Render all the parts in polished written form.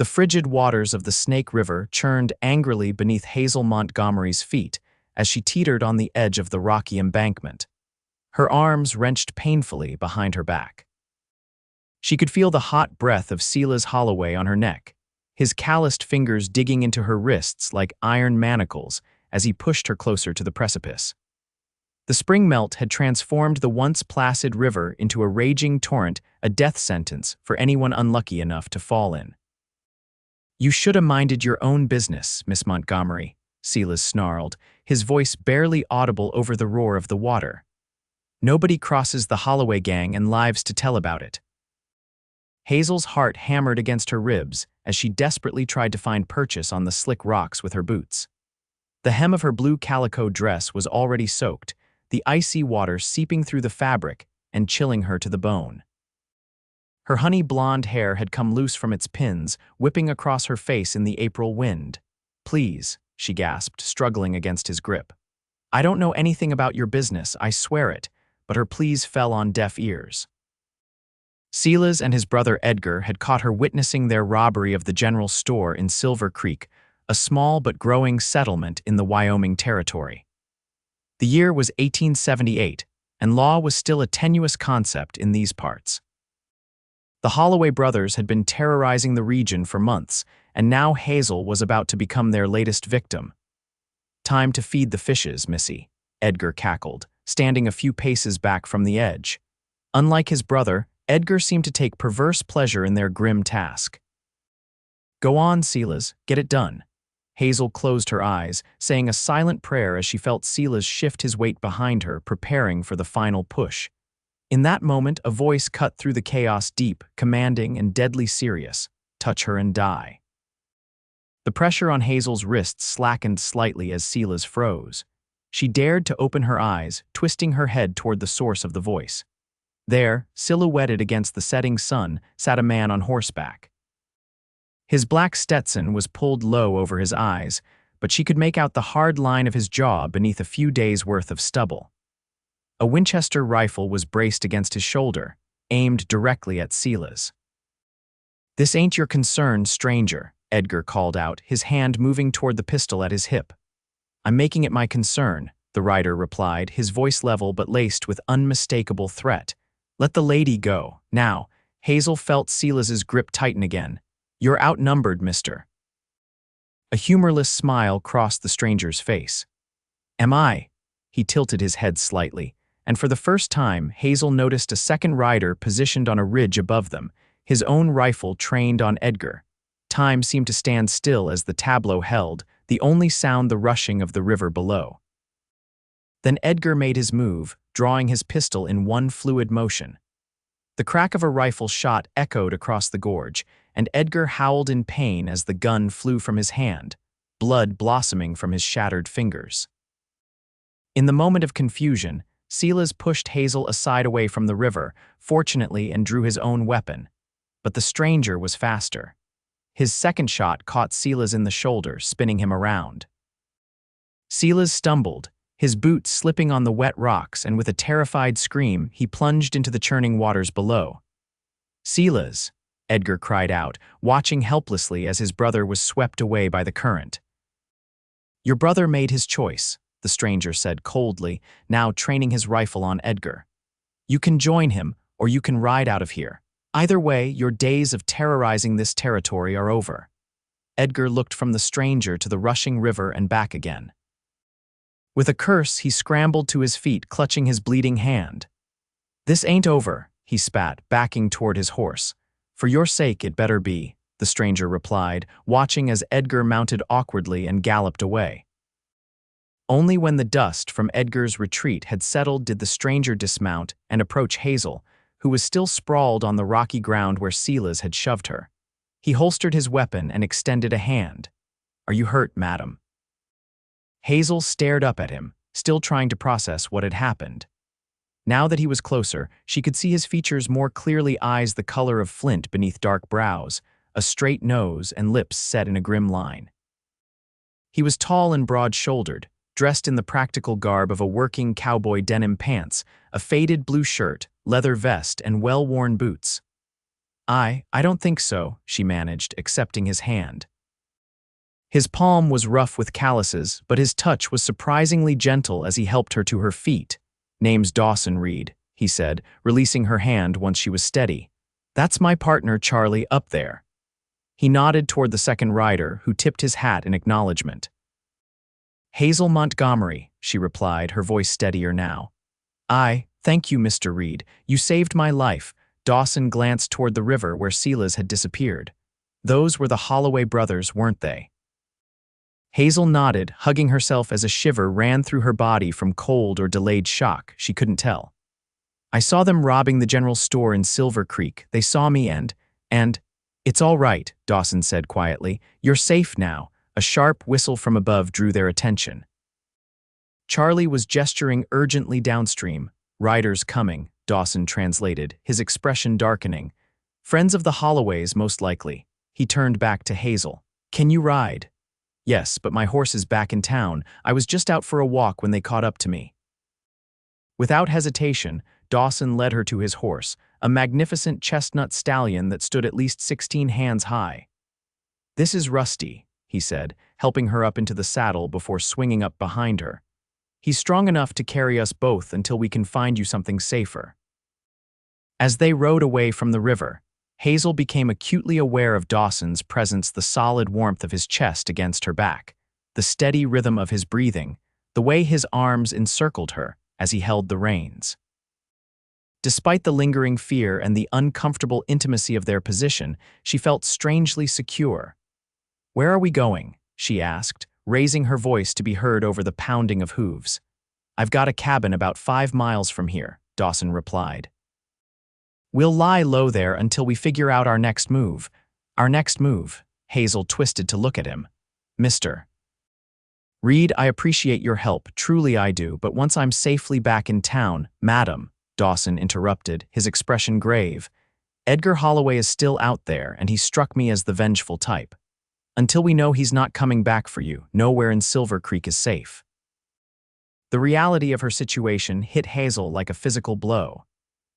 The frigid waters of the Snake River churned angrily beneath Hazel Montgomery's feet as she teetered on the edge of the rocky embankment. Her arms wrenched painfully behind her back. She could feel the hot breath of Silas Holloway on her neck, his calloused fingers digging into her wrists like iron manacles as he pushed her closer to the precipice. The spring melt had transformed the once placid river into a raging torrent, a death sentence for anyone unlucky enough to fall in. "You should have minded your own business, Miss Montgomery," Silas snarled, his voice barely audible over the roar of the water. "Nobody crosses the Holloway gang and lives to tell about it." Hazel's heart hammered against her ribs as she desperately tried to find purchase on the slick rocks with her boots. The hem of her blue calico dress was already soaked, the icy water seeping through the fabric and chilling her to the bone. Her honey blonde hair had come loose from its pins, whipping across her face in the April wind. "Please," she gasped, struggling against his grip. "I don't know anything about your business, I swear it," but her pleas fell on deaf ears. Silas and his brother Edgar had caught her witnessing their robbery of the general store in Silver Creek, a small but growing settlement in the Wyoming Territory. The year was 1878, and law was still a tenuous concept in these parts. The Holloway brothers had been terrorizing the region for months, and now Hazel was about to become their latest victim. "Time to feed the fishes, Missy," Edgar cackled, standing a few paces back from the edge. Unlike his brother, Edgar seemed to take perverse pleasure in their grim task. "Go on, Silas, get it done." Hazel closed her eyes, saying a silent prayer as she felt Silas shift his weight behind her, preparing for the final push. In that moment, a voice cut through the chaos deep, commanding and deadly serious. "Touch her and die." The pressure on Hazel's wrists slackened slightly as Silas froze. She dared to open her eyes, twisting her head toward the source of the voice. There, silhouetted against the setting sun, sat a man on horseback. His black Stetson was pulled low over his eyes, but she could make out the hard line of his jaw beneath a few days' worth of stubble. A Winchester rifle was braced against his shoulder, aimed directly at Silas. "This ain't your concern, stranger," Edgar called out, his hand moving toward the pistol at his hip. "I'm making it my concern," the rider replied, his voice level but laced with unmistakable threat. "Let the lady go, now." Hazel felt Silas's grip tighten again. "You're outnumbered, mister." A humorless smile crossed the stranger's face. "Am I?" He tilted his head slightly, and for the first time, Hazel noticed a second rider positioned on a ridge above them, his own rifle trained on Edgar. Time seemed to stand still as the tableau held, the only sound the rushing of the river below. Then Edgar made his move, drawing his pistol in one fluid motion. The crack of a rifle shot echoed across the gorge, and Edgar howled in pain as the gun flew from his hand, blood blossoming from his shattered fingers. In the moment of confusion, Silas pushed Hazel aside away from the river, fortunately, and drew his own weapon. But the stranger was faster. His second shot caught Silas in the shoulder, spinning him around. Silas stumbled, his boots slipping on the wet rocks, and with a terrified scream, he plunged into the churning waters below. "Silas!" Edgar cried out, watching helplessly as his brother was swept away by the current. "Your brother made his choice," the stranger said coldly, now training his rifle on Edgar. "You can join him, or you can ride out of here. Either way, your days of terrorizing this territory are over." Edgar looked from the stranger to the rushing river and back again. With a curse, he scrambled to his feet, clutching his bleeding hand. "This ain't over," he spat, backing toward his horse. "For your sake, it better be," the stranger replied, watching as Edgar mounted awkwardly and galloped away. Only when the dust from Edgar's retreat had settled did the stranger dismount and approach Hazel, who was still sprawled on the rocky ground where Silas had shoved her. He holstered his weapon and extended a hand. "Are you hurt, madam?" Hazel stared up at him, still trying to process what had happened. Now that he was closer, she could see his features more clearly, eyes the color of flint beneath dark brows, a straight nose, and lips set in a grim line. He was tall and broad-shouldered, dressed in the practical garb of a working cowboy, denim pants, a faded blue shirt, leather vest, and well-worn boots. I don't think so, she managed, accepting his hand. His palm was rough with calluses, but his touch was surprisingly gentle as he helped her to her feet. Name's Dawson Reed, he said, releasing her hand once she was steady. That's my partner, Charlie, up there. He nodded toward the second rider, who tipped his hat in acknowledgement. Hazel Montgomery, she replied, her voice steadier now. Thank you, Mr. Reed. You saved my life. Dawson glanced toward the river where Sela's had disappeared. Those were the Holloway brothers, weren't they? Hazel nodded, hugging herself as a shiver ran through her body from cold or delayed shock, she couldn't tell. I saw them robbing the general store in Silver Creek. They saw me and… It's all right, Dawson said quietly. You're safe now. A sharp whistle from above drew their attention. Charlie was gesturing urgently downstream. Riders coming, Dawson translated, his expression darkening. Friends of the Holloways, most likely. He turned back to Hazel. Can you ride? Yes, but my horse is back in town. I was just out for a walk when they caught up to me. Without hesitation, Dawson led her to his horse, a magnificent chestnut stallion that stood at least 16 hands high. This is Rusty, he said, helping her up into the saddle before swinging up behind her. He's strong enough to carry us both until we can find you something safer. As they rode away from the river, Hazel became acutely aware of Dawson's presence, the solid warmth of his chest against her back, the steady rhythm of his breathing, the way his arms encircled her as he held the reins. Despite the lingering fear and the uncomfortable intimacy of their position, she felt strangely secure. Where are we going? She asked, raising her voice to be heard over the pounding of hooves. I've got a cabin about 5 miles from here, Dawson replied. We'll lie low there until we figure out our next move. Our next move, Hazel twisted to look at him. Mr. Reed, I appreciate your help, truly I do, but once I'm safely back in town, Madam, Dawson interrupted, his expression grave. Edgar Holloway is still out there, and he struck me as the vengeful type. Until we know he's not coming back for you, nowhere in Silver Creek is safe. The reality of her situation hit Hazel like a physical blow.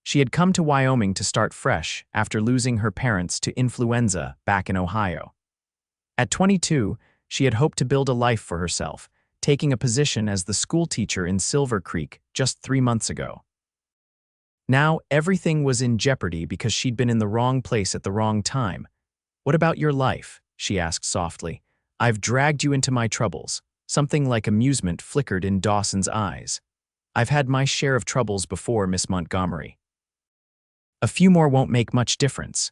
She had come to Wyoming to start fresh after losing her parents to influenza back in Ohio. At 22, she had hoped to build a life for herself, taking a position as the school teacher in Silver Creek just 3 months ago. Now, everything was in jeopardy because she'd been in the wrong place at the wrong time. What about your life? She asked softly. I've dragged you into my troubles. Something like amusement flickered in Dawson's eyes. I've had my share of troubles before, Miss Montgomery. A few more won't make much difference.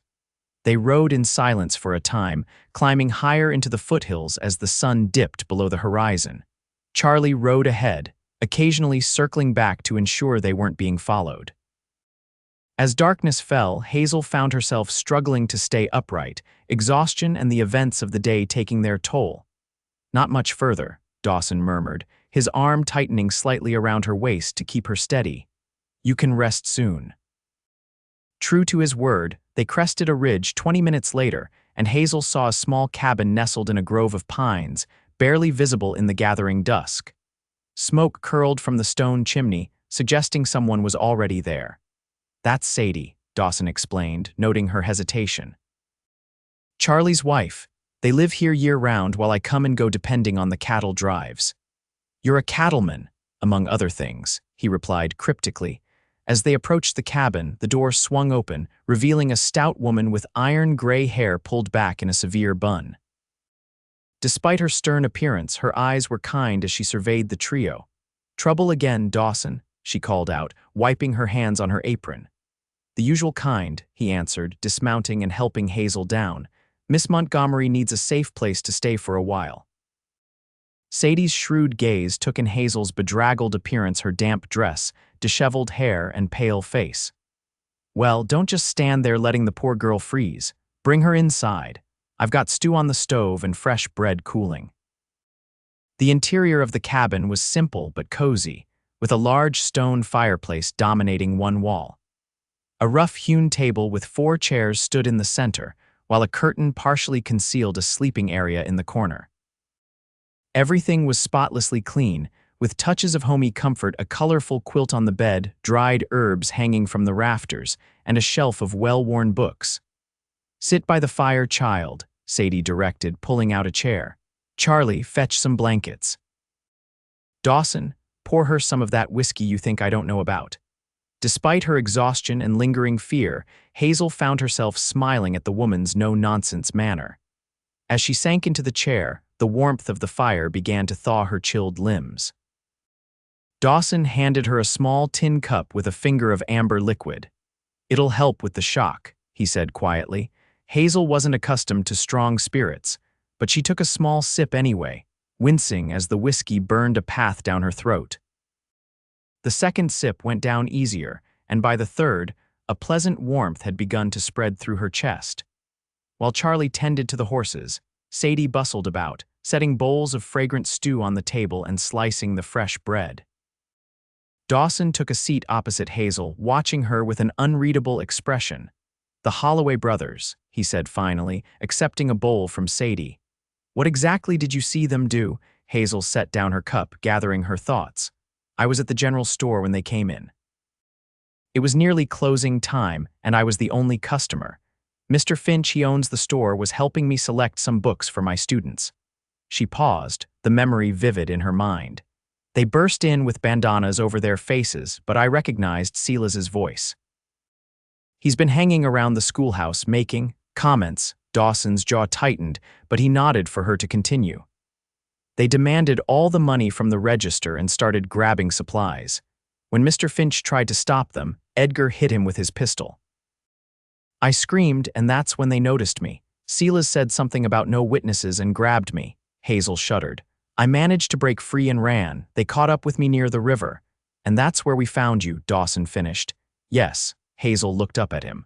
They rode in silence for a time, climbing higher into the foothills as the sun dipped below the horizon. Charlie rode ahead, occasionally circling back to ensure they weren't being followed. As darkness fell, Hazel found herself struggling to stay upright, exhaustion and the events of the day taking their toll. Not much further, Dawson murmured, his arm tightening slightly around her waist to keep her steady. You can rest soon. True to his word, they crested a ridge 20 minutes later, and Hazel saw a small cabin nestled in a grove of pines, barely visible in the gathering dusk. Smoke curled from the stone chimney, suggesting someone was already there. That's Sadie, Dawson explained, noting her hesitation. Charlie's wife. They live here year-round while I come and go depending on the cattle drives. You're a cattleman, among other things, he replied cryptically. As they approached the cabin, the door swung open, revealing a stout woman with iron gray hair pulled back in a severe bun. Despite her stern appearance, her eyes were kind as she surveyed the trio. Trouble again, Dawson, she called out, wiping her hands on her apron. The usual kind, he answered, dismounting and helping Hazel down. Miss Montgomery needs a safe place to stay for a while. Sadie's shrewd gaze took in Hazel's bedraggled appearance, her damp dress, disheveled hair, and pale face. Well, don't just stand there letting the poor girl freeze. Bring her inside. I've got stew on the stove and fresh bread cooling. The interior of the cabin was simple but cozy, with a large stone fireplace dominating one wall. A rough-hewn table with 4 chairs stood in the center, while a curtain partially concealed a sleeping area in the corner. Everything was spotlessly clean, with touches of homey comfort, a colorful quilt on the bed, dried herbs hanging from the rafters, and a shelf of well-worn books. Sit by the fire, child, Sadie directed, pulling out a chair. Charlie, fetch some blankets. Dawson, pour her some of that whiskey you think I don't know about. Despite her exhaustion and lingering fear, Hazel found herself smiling at the woman's no-nonsense manner. As she sank into the chair, the warmth of the fire began to thaw her chilled limbs. Dawson handed her a small tin cup with a finger of amber liquid. It'll help with the shock, he said quietly. Hazel wasn't accustomed to strong spirits, but she took a small sip anyway, wincing as the whiskey burned a path down her throat. The second sip went down easier, and by the third, a pleasant warmth had begun to spread through her chest. While Charlie tended to the horses, Sadie bustled about, setting bowls of fragrant stew on the table and slicing the fresh bread. Dawson took a seat opposite Hazel, watching her with an unreadable expression. The Holloway brothers, he said finally, accepting a bowl from Sadie. What exactly did you see them do? Hazel set down her cup, gathering her thoughts. I was at the general store when they came in. It was nearly closing time, and I was the only customer. Mr. Finch, he owns the store, was helping me select some books for my students. She paused, the memory vivid in her mind. They burst in with bandanas over their faces, but I recognized Silas's voice. He's been hanging around the schoolhouse making comments. Dawson's jaw tightened, but he nodded for her to continue. They demanded all the money from the register and started grabbing supplies. When Mr. Finch tried to stop them, Edgar hit him with his pistol. I screamed, and that's when they noticed me. Silas said something about no witnesses and grabbed me. Hazel shuddered. I managed to break free and ran. They caught up with me near the river. And that's where we found you, Dawson finished. Yes, Hazel looked up at him.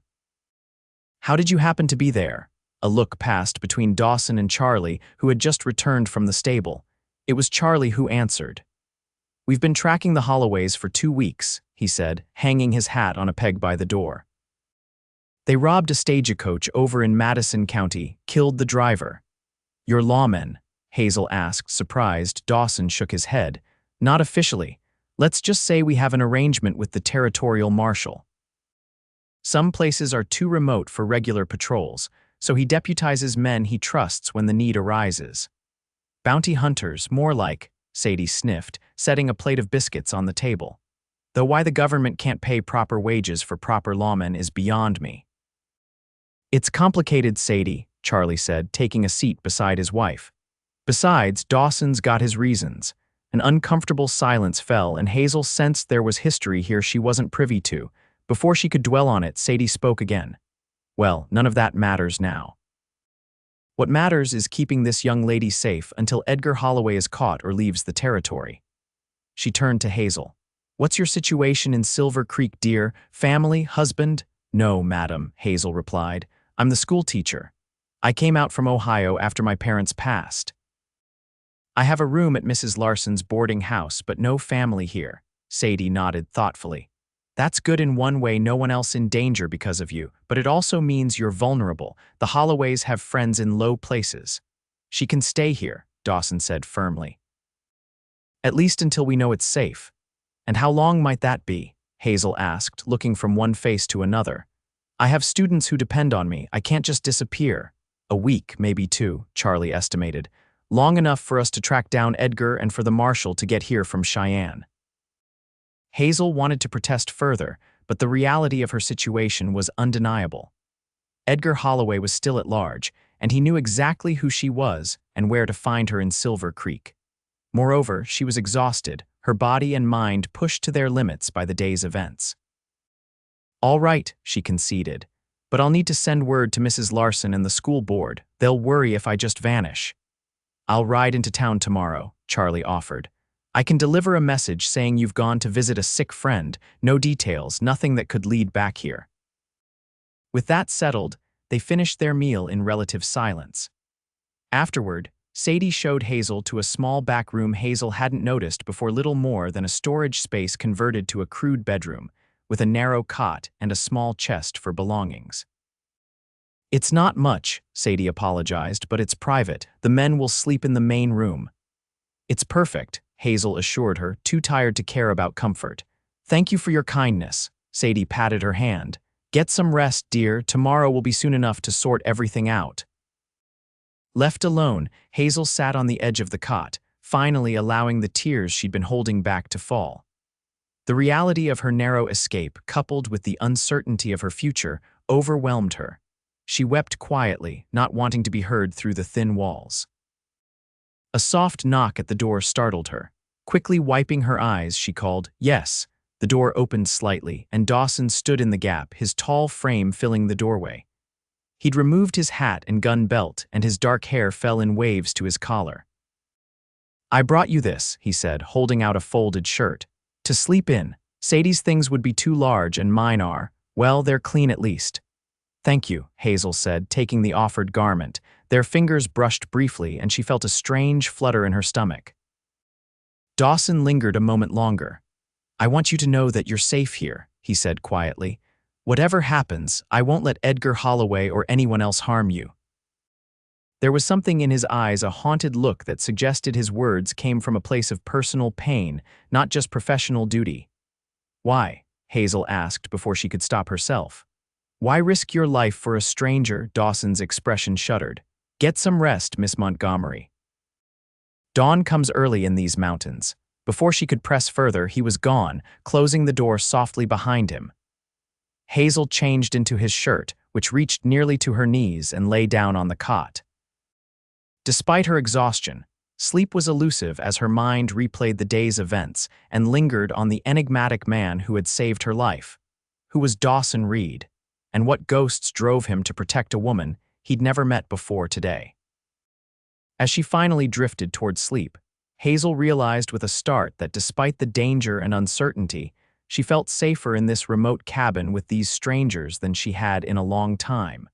How did you happen to be there? A look passed between Dawson and Charlie, who had just returned from the stable. It was Charlie who answered. We've been tracking the Holloways for 2 weeks, he said, hanging his hat on a peg by the door. They robbed a stagecoach over in Madison County, killed the driver. Your lawmen? Hazel asked, surprised. Dawson shook his head. Not officially. Let's just say we have an arrangement with the territorial marshal. Some places are too remote for regular patrols, so he deputizes men he trusts when the need arises. Bounty hunters, more like, Sadie sniffed, setting a plate of biscuits on the table. Though why the government can't pay proper wages for proper lawmen is beyond me. It's complicated, Sadie, Charlie said, taking a seat beside his wife. Besides, Dawson's got his reasons. An uncomfortable silence fell, and Hazel sensed there was history here she wasn't privy to. Before she could dwell on it, Sadie spoke again. Well, none of that matters now. What matters is keeping this young lady safe until Edgar Holloway is caught or leaves the territory. She turned to Hazel. What's your situation in Silver Creek, dear? Family? Husband? No, madam, Hazel replied. I'm the school teacher. I came out from Ohio after my parents passed. I have a room at Mrs. Larson's boarding house, but no family here. Sadie nodded thoughtfully. That's good in one way, no one else in danger because of you, but it also means you're vulnerable. The Holloways have friends in low places. She can stay here, Dawson said firmly. At least until we know it's safe. And how long might that be? Hazel asked, looking from one face to another. I have students who depend on me. I can't just disappear. A week, maybe 2, Charlie estimated. Long enough for us to track down Edgar and for the marshal to get here from Cheyenne. Hazel wanted to protest further, but the reality of her situation was undeniable. Edgar Holloway was still at large, and he knew exactly who she was and where to find her in Silver Creek. Moreover, she was exhausted, her body and mind pushed to their limits by the day's events. All right, she conceded, but I'll need to send word to Mrs. Larson and the school board. They'll worry if I just vanish. I'll ride into town tomorrow, Charlie offered. I can deliver a message saying you've gone to visit a sick friend, no details, nothing that could lead back here. With that settled, they finished their meal in relative silence. Afterward, Sadie showed Hazel to a small back room Hazel hadn't noticed before, little more than a storage space converted to a crude bedroom, with a narrow cot and a small chest for belongings. It's not much, Sadie apologized, but it's private. The men will sleep in the main room. It's perfect, Hazel assured her, too tired to care about comfort. Thank you for your kindness. Sadie patted her hand. Get some rest, dear. Tomorrow will be soon enough to sort everything out. Left alone, Hazel sat on the edge of the cot, finally allowing the tears she'd been holding back to fall. The reality of her narrow escape, coupled with the uncertainty of her future, overwhelmed her. She wept quietly, not wanting to be heard through the thin walls. A soft knock at the door startled her. Quickly wiping her eyes, she called, "Yes." The door opened slightly, and Dawson stood in the gap, his tall frame filling the doorway. He'd removed his hat and gun belt, and his dark hair fell in waves to his collar. "I brought you this," he said, holding out a folded shirt. "To sleep in. Sadie's things would be too large, and mine are, well, they're clean at least." "Thank you," Hazel said, taking the offered garment. Their fingers brushed briefly, and she felt a strange flutter in her stomach. Dawson lingered a moment longer. "I want you to know that you're safe here," he said quietly. "Whatever happens, I won't let Edgar Holloway or anyone else harm you." There was something in his eyes, a haunted look that suggested his words came from a place of personal pain, not just professional duty. "Why?" Hazel asked before she could stop herself. "Why risk your life for a stranger?" Dawson's expression shuddered. "Get some rest, Miss Montgomery." Dawn comes early in these mountains. Before she could press further, he was gone, closing the door softly behind him. Hazel changed into his shirt, which reached nearly to her knees, and lay down on the cot. Despite her exhaustion, sleep was elusive as her mind replayed the day's events and lingered on the enigmatic man who had saved her life. Who was Dawson Reed, and what ghosts drove him to protect a woman he'd never met before today? As she finally drifted toward sleep, Hazel realized with a start that despite the danger and uncertainty, she felt safer in this remote cabin with these strangers than she had in a long time.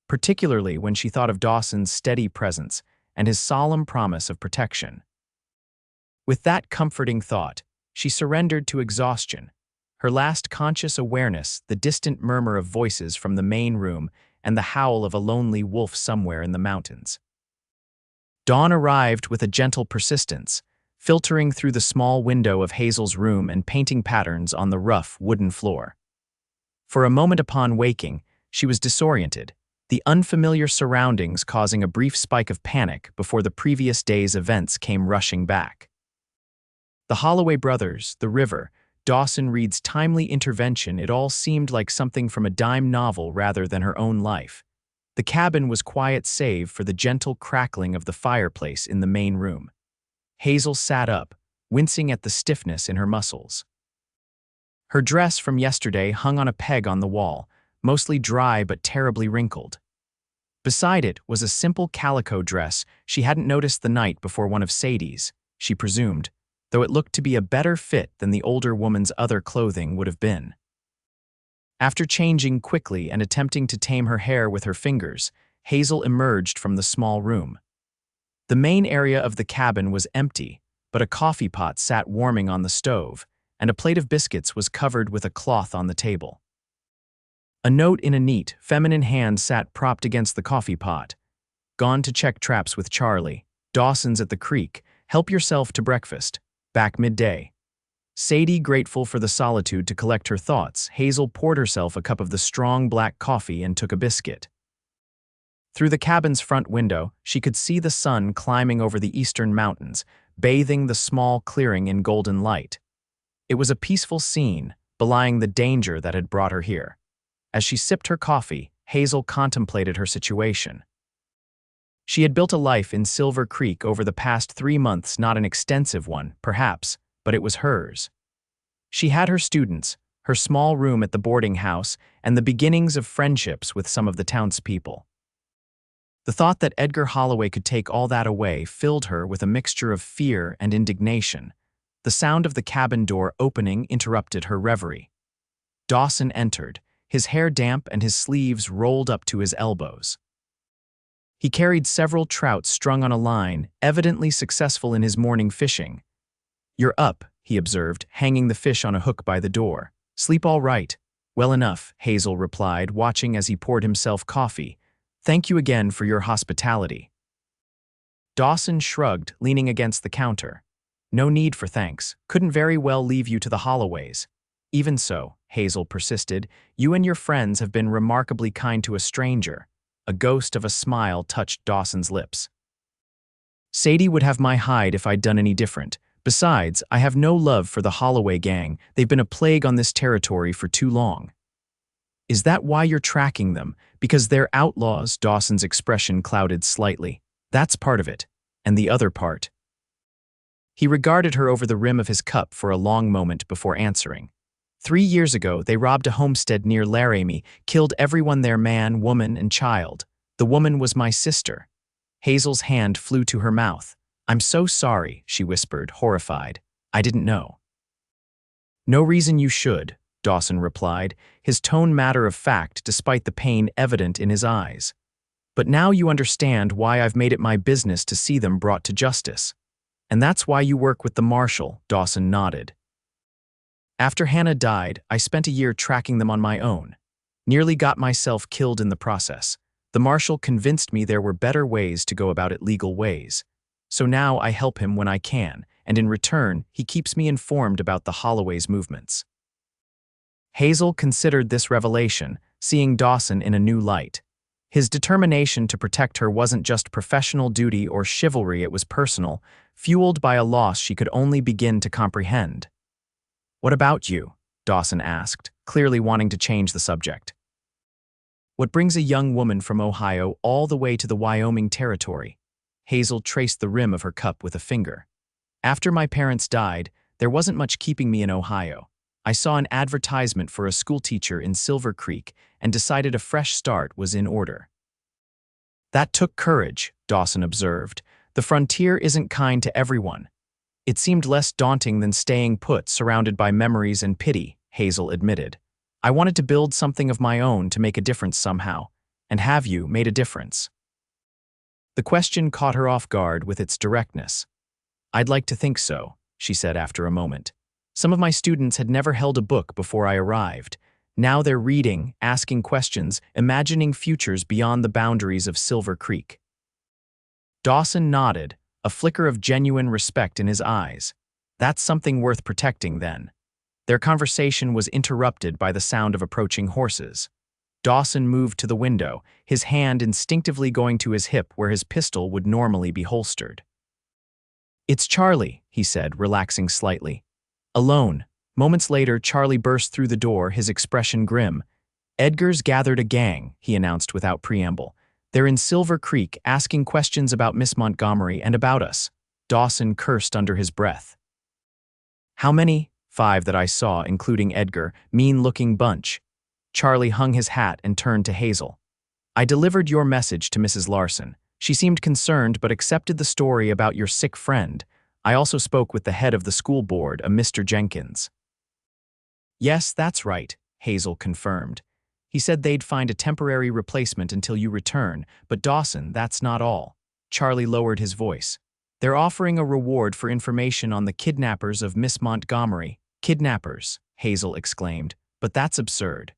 Particularly when she thought of Dawson's steady presence and his solemn promise of protection. With that comforting thought, she surrendered to exhaustion, her last conscious awareness the distant murmur of voices from the main room and the howl of a lonely wolf somewhere in the mountains. Dawn arrived with a gentle persistence, filtering through the small window of Hazel's room and painting patterns on the rough wooden floor. For a moment upon waking, she was disoriented, the unfamiliar surroundings causing a brief spike of panic before the previous day's events came rushing back. The Holloway brothers, the river, Dawson Reed's timely intervention, it all seemed like something from a dime novel rather than her own life. The cabin was quiet save for the gentle crackling of the fireplace in the main room. Hazel sat up, wincing at the stiffness in her muscles. Her dress from yesterday hung on a peg on the wall, mostly dry but terribly wrinkled. Beside it was a simple calico dress she hadn't noticed the night before, one of Sadie's, she presumed, though it looked to be a better fit than the older woman's other clothing would have been. After changing quickly and attempting to tame her hair with her fingers, Hazel emerged from the small room. The main area of the cabin was empty, but a coffee pot sat warming on the stove, and a plate of biscuits was covered with a cloth on the table. A note in a neat, feminine hand sat propped against the coffee pot. "Gone to check traps with Charlie. Dawson's at the creek. Help yourself to breakfast. Back midday." Sadie, grateful for the solitude to collect her thoughts, Hazel poured herself a cup of the strong black coffee and took a biscuit. Through the cabin's front window, she could see the sun climbing over the eastern mountains, bathing the small clearing in golden light. It was a peaceful scene, belying the danger that had brought her here. As she sipped her coffee, Hazel contemplated her situation. She had built a life in Silver Creek over the past 3 months, not an extensive one, perhaps, but it was hers. She had her students, her small room at the boarding house, and the beginnings of friendships with some of the townspeople. The thought that Edgar Holloway could take all that away filled her with a mixture of fear and indignation. The sound of the cabin door opening interrupted her reverie. Dawson entered, his hair damp and his sleeves rolled up to his elbows. He carried several trout strung on a line, evidently successful in his morning fishing. "You're up," he observed, hanging the fish on a hook by the door. "Sleep all right?" "Well enough," Hazel replied, watching as he poured himself coffee. "Thank you again for your hospitality." Dawson shrugged, leaning against the counter. "No need for thanks. Couldn't very well leave you to the Holloways." "Even so," Hazel persisted. You and your friends have been remarkably kind to a stranger. A ghost of a smile touched Dawson's lips. Sadie would have my hide if I'd done any different. Besides, I have no love for the Holloway gang. They've been a plague on this territory for too long. Is that why you're tracking them? Because they're outlaws? Dawson's expression clouded slightly. That's part of it. And the other part. He regarded her over the rim of his cup for a long moment before answering. 3 years ago, they robbed a homestead near Laramie, killed everyone there, man, woman, and child. The woman was my sister. Hazel's hand flew to her mouth. I'm so sorry, she whispered, horrified. I didn't know. No reason you should, Dawson replied, his tone matter of fact despite the pain evident in his eyes. But now you understand why I've made it my business to see them brought to justice. And that's why you work with the marshal, Dawson nodded. After Hannah died, I spent a year tracking them on my own. Nearly got myself killed in the process. The marshal convinced me there were better ways to go about it, legal ways. So now I help him when I can, and in return, he keeps me informed about the Holloway's movements. Hazel considered this revelation, seeing Dawson in a new light. His determination to protect her wasn't just professional duty or chivalry, it was personal, fueled by a loss she could only begin to comprehend. What about you? Dawson asked, clearly wanting to change the subject. What brings a young woman from Ohio all the way to the Wyoming territory? Hazel traced the rim of her cup with a finger. After my parents died, there wasn't much keeping me in Ohio. I saw an advertisement for a schoolteacher in Silver Creek and decided a fresh start was in order. That took courage, Dawson observed. The frontier isn't kind to everyone. It seemed less daunting than staying put, surrounded by memories and pity, Hazel admitted. I wanted to build something of my own to make a difference somehow. And have you made a difference? The question caught her off guard with its directness. I'd like to think so, she said after a moment. Some of my students had never held a book before I arrived. Now they're reading, asking questions, imagining futures beyond the boundaries of Silver Creek. Dawson nodded, a flicker of genuine respect in his eyes. That's something worth protecting, then. Their conversation was interrupted by the sound of approaching horses. Dawson moved to the window, his hand instinctively going to his hip where his pistol would normally be holstered. It's Charlie, he said, relaxing slightly. Alone. Moments later, Charlie burst through the door, his expression grim. Edgar's gathered a gang, he announced without preamble. They're in Silver Creek, asking questions about Miss Montgomery and about us. Dawson cursed under his breath. How many? 5 that I saw, including Edgar, mean-looking bunch. Charlie hung his hat and turned to Hazel. I delivered your message to Mrs. Larson. She seemed concerned but accepted the story about your sick friend. I also spoke with the head of the school board, a Mr. Jenkins. Yes, that's right, Hazel confirmed. He said they'd find a temporary replacement until you return, but Dawson, that's not all. Charlie lowered his voice. They're offering a reward for information on the kidnappers of Miss Montgomery. Kidnappers, Hazel exclaimed, but that's absurd.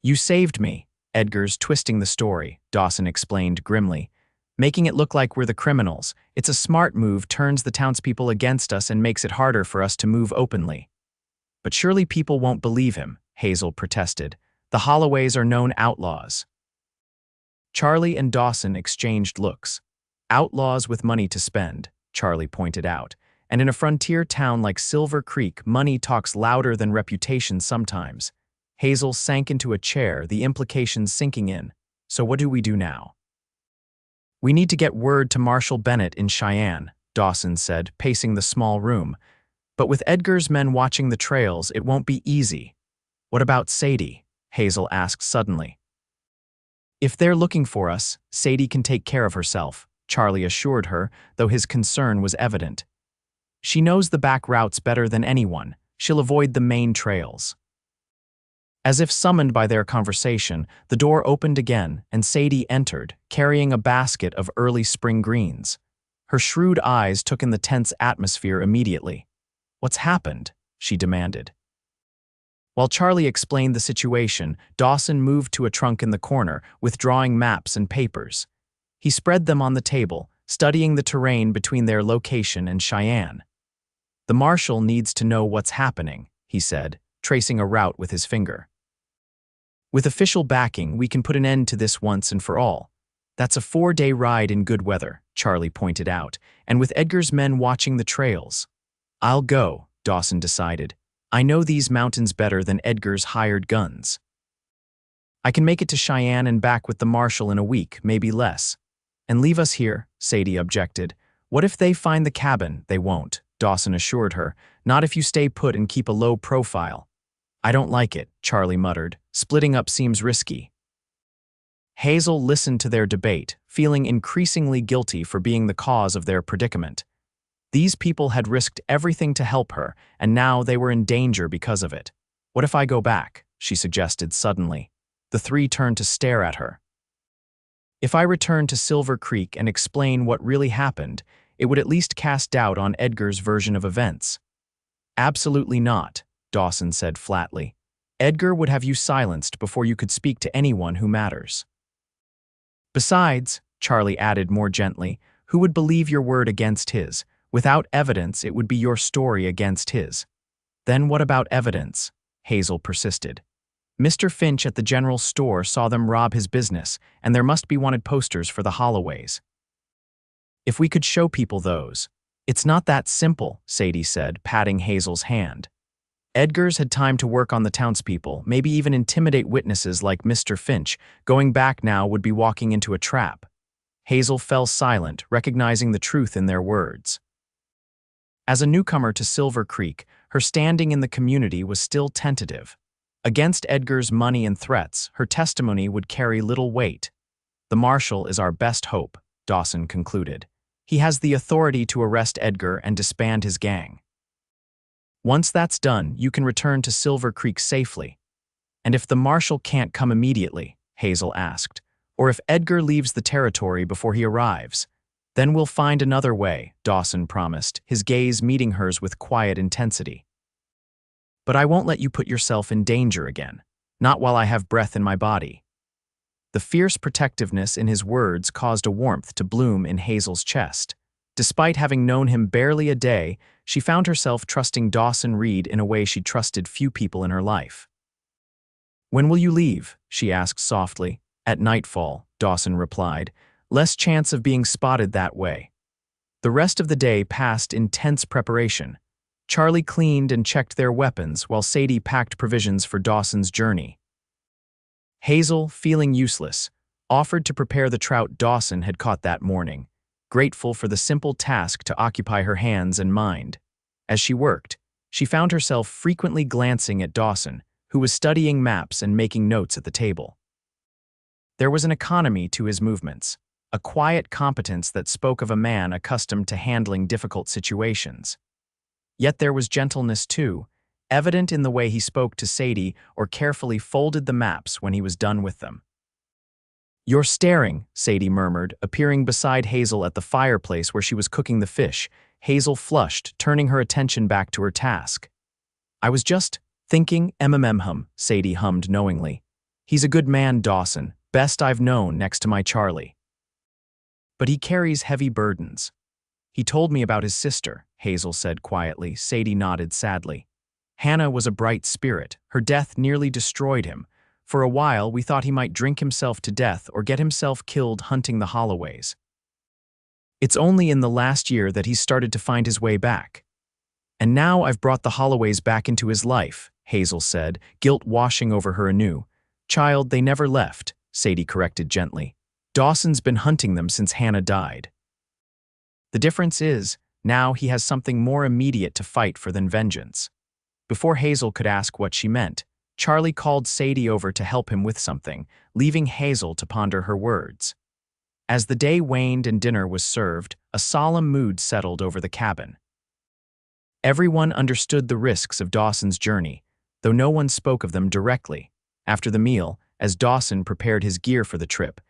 You saved me, Edgar's twisting the story, Dawson explained grimly. Making it look like we're the criminals. It's a smart move, turns the townspeople against us and makes it harder for us to move openly. But surely people won't believe him, Hazel protested. The Holloways are known outlaws. Charlie and Dawson exchanged looks. Outlaws with money to spend, Charlie pointed out. And in a frontier town like Silver Creek, money talks louder than reputation sometimes. Hazel sank into a chair, the implications sinking in. So what do we do now? We need to get word to Marshal Bennett in Cheyenne, Dawson said, pacing the small room. But with Edgar's men watching the trails, it won't be easy. What about Sadie? Hazel asked suddenly. If they're looking for us, Sadie can take care of herself, Charlie assured her, though his concern was evident. She knows the back routes better than anyone. She'll avoid the main trails. As if summoned by their conversation, the door opened again and Sadie entered, carrying a basket of early spring greens. Her shrewd eyes took in the tense atmosphere immediately. What's happened? She demanded. While Charlie explained the situation, Dawson moved to a trunk in the corner, withdrawing maps and papers. He spread them on the table, studying the terrain between their location and Cheyenne. The marshal needs to know what's happening, he said, tracing a route with his finger. With official backing, we can put an end to this once and for all. That's a 4-day ride in good weather, Charlie pointed out, and with Edgar's men watching the trails. I'll go, Dawson decided. I know these mountains better than Edgar's hired guns. I can make it to Cheyenne and back with the marshal in a week, maybe less. And leave us here, Sadie objected. What if they find the cabin? They won't, Dawson assured her. Not if you stay put and keep a low profile. I don't like it, Charlie muttered. Splitting up seems risky. Hazel listened to their debate, feeling increasingly guilty for being the cause of their predicament. These people had risked everything to help her, and now they were in danger because of it. What if I go back? She suggested suddenly. The three turned to stare at her. If I return to Silver Creek and explain what really happened, it would at least cast doubt on Edgar's version of events. Absolutely not, Dawson said flatly. Edgar would have you silenced before you could speak to anyone who matters. Besides, Charlie added more gently, who would believe your word against his? Without evidence, it would be your story against his. Then what about evidence? Hazel persisted. Mr. Finch at the general store saw them rob his business, and there must be wanted posters for the Holloways. If we could show people those. It's not that simple, Sadie said, patting Hazel's hand. Edgar's had time to work on the townspeople, maybe even intimidate witnesses like Mr. Finch. Going back now would be walking into a trap. Hazel fell silent, recognizing the truth in their words. As a newcomer to Silver Creek, her standing in the community was still tentative. Against Edgar's money and threats, her testimony would carry little weight. The marshal is our best hope, Dawson concluded. He has the authority to arrest Edgar and disband his gang. Once that's done, you can return to Silver Creek safely. And if the marshal can't come immediately, Hazel asked, or if Edgar leaves the territory before he arrives, then we'll find another way, Dawson promised, his gaze meeting hers with quiet intensity. But I won't let you put yourself in danger again, not while I have breath in my body. The fierce protectiveness in his words caused a warmth to bloom in Hazel's chest. Despite having known him barely a day, she found herself trusting Dawson Reed in a way she trusted few people in her life. When will you leave? She asked softly. At nightfall, Dawson replied. Less chance of being spotted that way. The rest of the day passed in tense preparation. Charlie cleaned and checked their weapons while Sadie packed provisions for Dawson's journey. Hazel, feeling useless, offered to prepare the trout Dawson had caught that morning, grateful for the simple task to occupy her hands and mind. As she worked, she found herself frequently glancing at Dawson, who was studying maps and making notes at the table. There was an economy to his movements, a quiet competence that spoke of a man accustomed to handling difficult situations. Yet there was gentleness too, evident in the way he spoke to Sadie or carefully folded the maps when he was done with them. You're staring, Sadie murmured, appearing beside Hazel at the fireplace where she was cooking the fish. Hazel flushed, turning her attention back to her task. I was just thinking, Sadie hummed knowingly. He's a good man, Dawson, best I've known next to my Charlie. But he carries heavy burdens. He told me about his sister, Hazel said quietly. Sadie nodded sadly. Hannah was a bright spirit. Her death nearly destroyed him. For a while, we thought he might drink himself to death or get himself killed hunting the Holloways. It's only in the last year that he's started to find his way back. And now I've brought the Holloways back into his life, Hazel said, guilt washing over her anew. Child, they never left, Sadie corrected gently. Dawson's been hunting them since Hannah died. The difference is, now he has something more immediate to fight for than vengeance. Before Hazel could ask what she meant, Charlie called Sadie over to help him with something, leaving Hazel to ponder her words. As the day waned and dinner was served, a solemn mood settled over the cabin. Everyone understood the risks of Dawson's journey, though no one spoke of them directly. After the meal, as Dawson prepared his gear for the trip,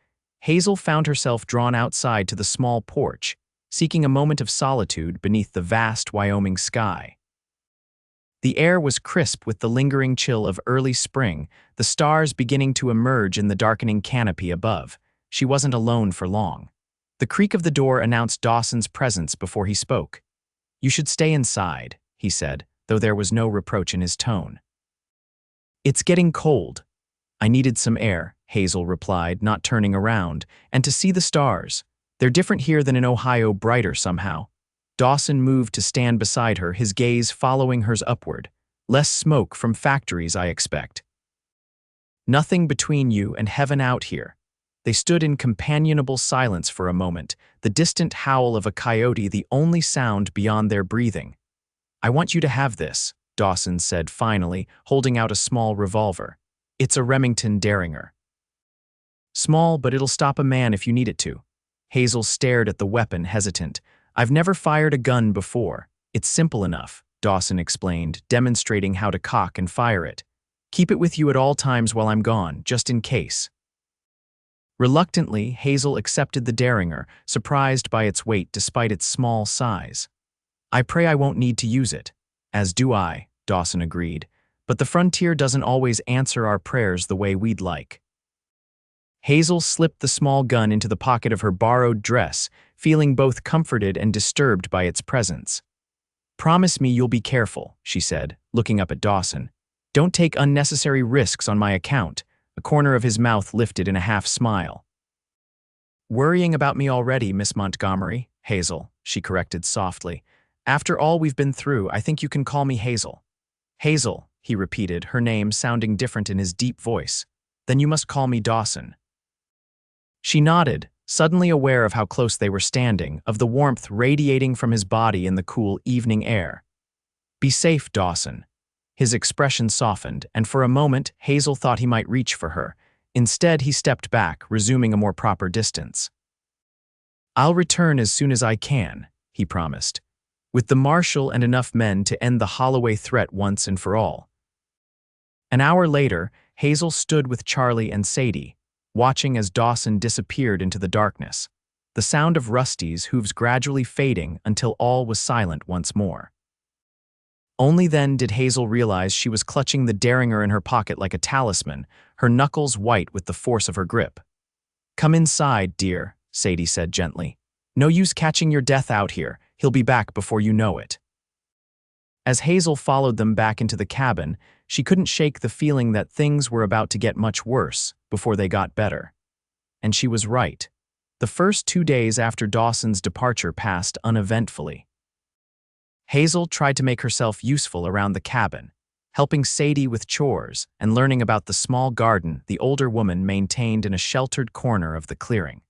Hazel found herself drawn outside to the small porch, seeking a moment of solitude beneath the vast Wyoming sky. The air was crisp with the lingering chill of early spring, the stars beginning to emerge in the darkening canopy above. She wasn't alone for long. The creak of the door announced Dawson's presence before he spoke. You should stay inside, he said, though there was no reproach in his tone. It's getting cold. I needed some air, Hazel replied, not turning around, and to see the stars. They're different here than in Ohio, brighter somehow. Dawson moved to stand beside her, his gaze following hers upward. Less smoke from factories, I expect. Nothing between you and heaven out here. They stood in companionable silence for a moment, the distant howl of a coyote the only sound beyond their breathing. I want you to have this, Dawson said finally, holding out a small revolver. It's a Remington Derringer. Small, but it'll stop a man if you need it to. Hazel stared at the weapon, hesitant. I've never fired a gun before. It's simple enough, Dawson explained, demonstrating how to cock and fire it. Keep it with you at all times while I'm gone, just in case. Reluctantly, Hazel accepted the Derringer, surprised by its weight despite its small size. I pray I won't need to use it. As do I, Dawson agreed. But the frontier doesn't always answer our prayers the way we'd like. Hazel slipped the small gun into the pocket of her borrowed dress, feeling both comforted and disturbed by its presence. Promise me you'll be careful, she said, looking up at Dawson. Don't take unnecessary risks on my account. A corner of his mouth lifted in a half-smile. Worrying about me already, Miss Montgomery, Hazel, she corrected softly. After all we've been through, I think you can call me Hazel. Hazel, he repeated, her name sounding different in his deep voice. Then you must call me Dawson. She nodded, suddenly aware of how close they were standing, of the warmth radiating from his body in the cool evening air. Be safe, Dawson. His expression softened, and for a moment, Hazel thought he might reach for her. Instead, he stepped back, resuming a more proper distance. I'll return as soon as I can, he promised, with the marshal and enough men to end the Holloway threat once and for all. An hour later, Hazel stood with Charlie and Sadie, watching as Dawson disappeared into the darkness, the sound of Rusty's hooves gradually fading until all was silent once more. Only then did Hazel realize she was clutching the Derringer in her pocket like a talisman, her knuckles white with the force of her grip. Come inside, dear, Sadie said gently. No use catching your death out here. He'll be back before you know it. As Hazel followed them back into the cabin, she couldn't shake the feeling that things were about to get much worse before they got better. And she was right. The first 2 days after Dawson's departure passed uneventfully. Hazel tried to make herself useful around the cabin, helping Sadie with chores and learning about the small garden the older woman maintained in a sheltered corner of the clearing.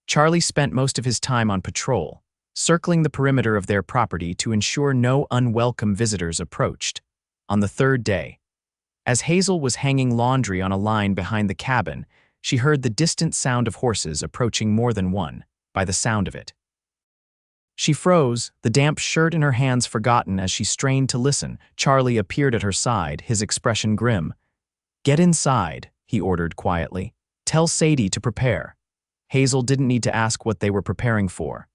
Charlie spent most of his time on patrol, circling the perimeter of their property to ensure no unwelcome visitors approached. On the third day, as Hazel was hanging laundry on a line behind the cabin, she heard the distant sound of horses approaching more than one, by the sound of it. She froze, the damp shirt in her hands forgotten as she strained to listen. Charlie appeared at her side, his expression grim. Get inside, he ordered quietly. Tell Sadie to prepare. Hazel didn't need to ask what they were preparing for.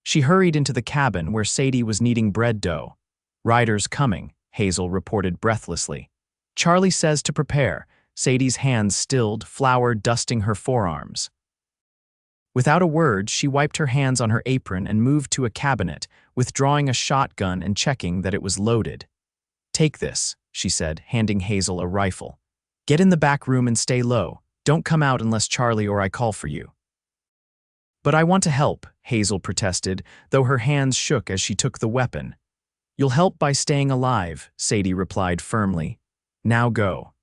She hurried into the cabin where Sadie was kneading bread dough. Riders coming, Hazel reported breathlessly. Charlie says to prepare. Sadie's hands stilled, flour dusting her forearms. Without a word, she wiped her hands on her apron and moved to a cabinet, withdrawing a shotgun and checking that it was loaded. Take this, she said, handing Hazel a rifle. Get in the back room and stay low. Don't come out unless Charlie or I call for you. But I want to help, Hazel protested, though her hands shook as she took the weapon. You'll help by staying alive, Sadie replied firmly. Now go.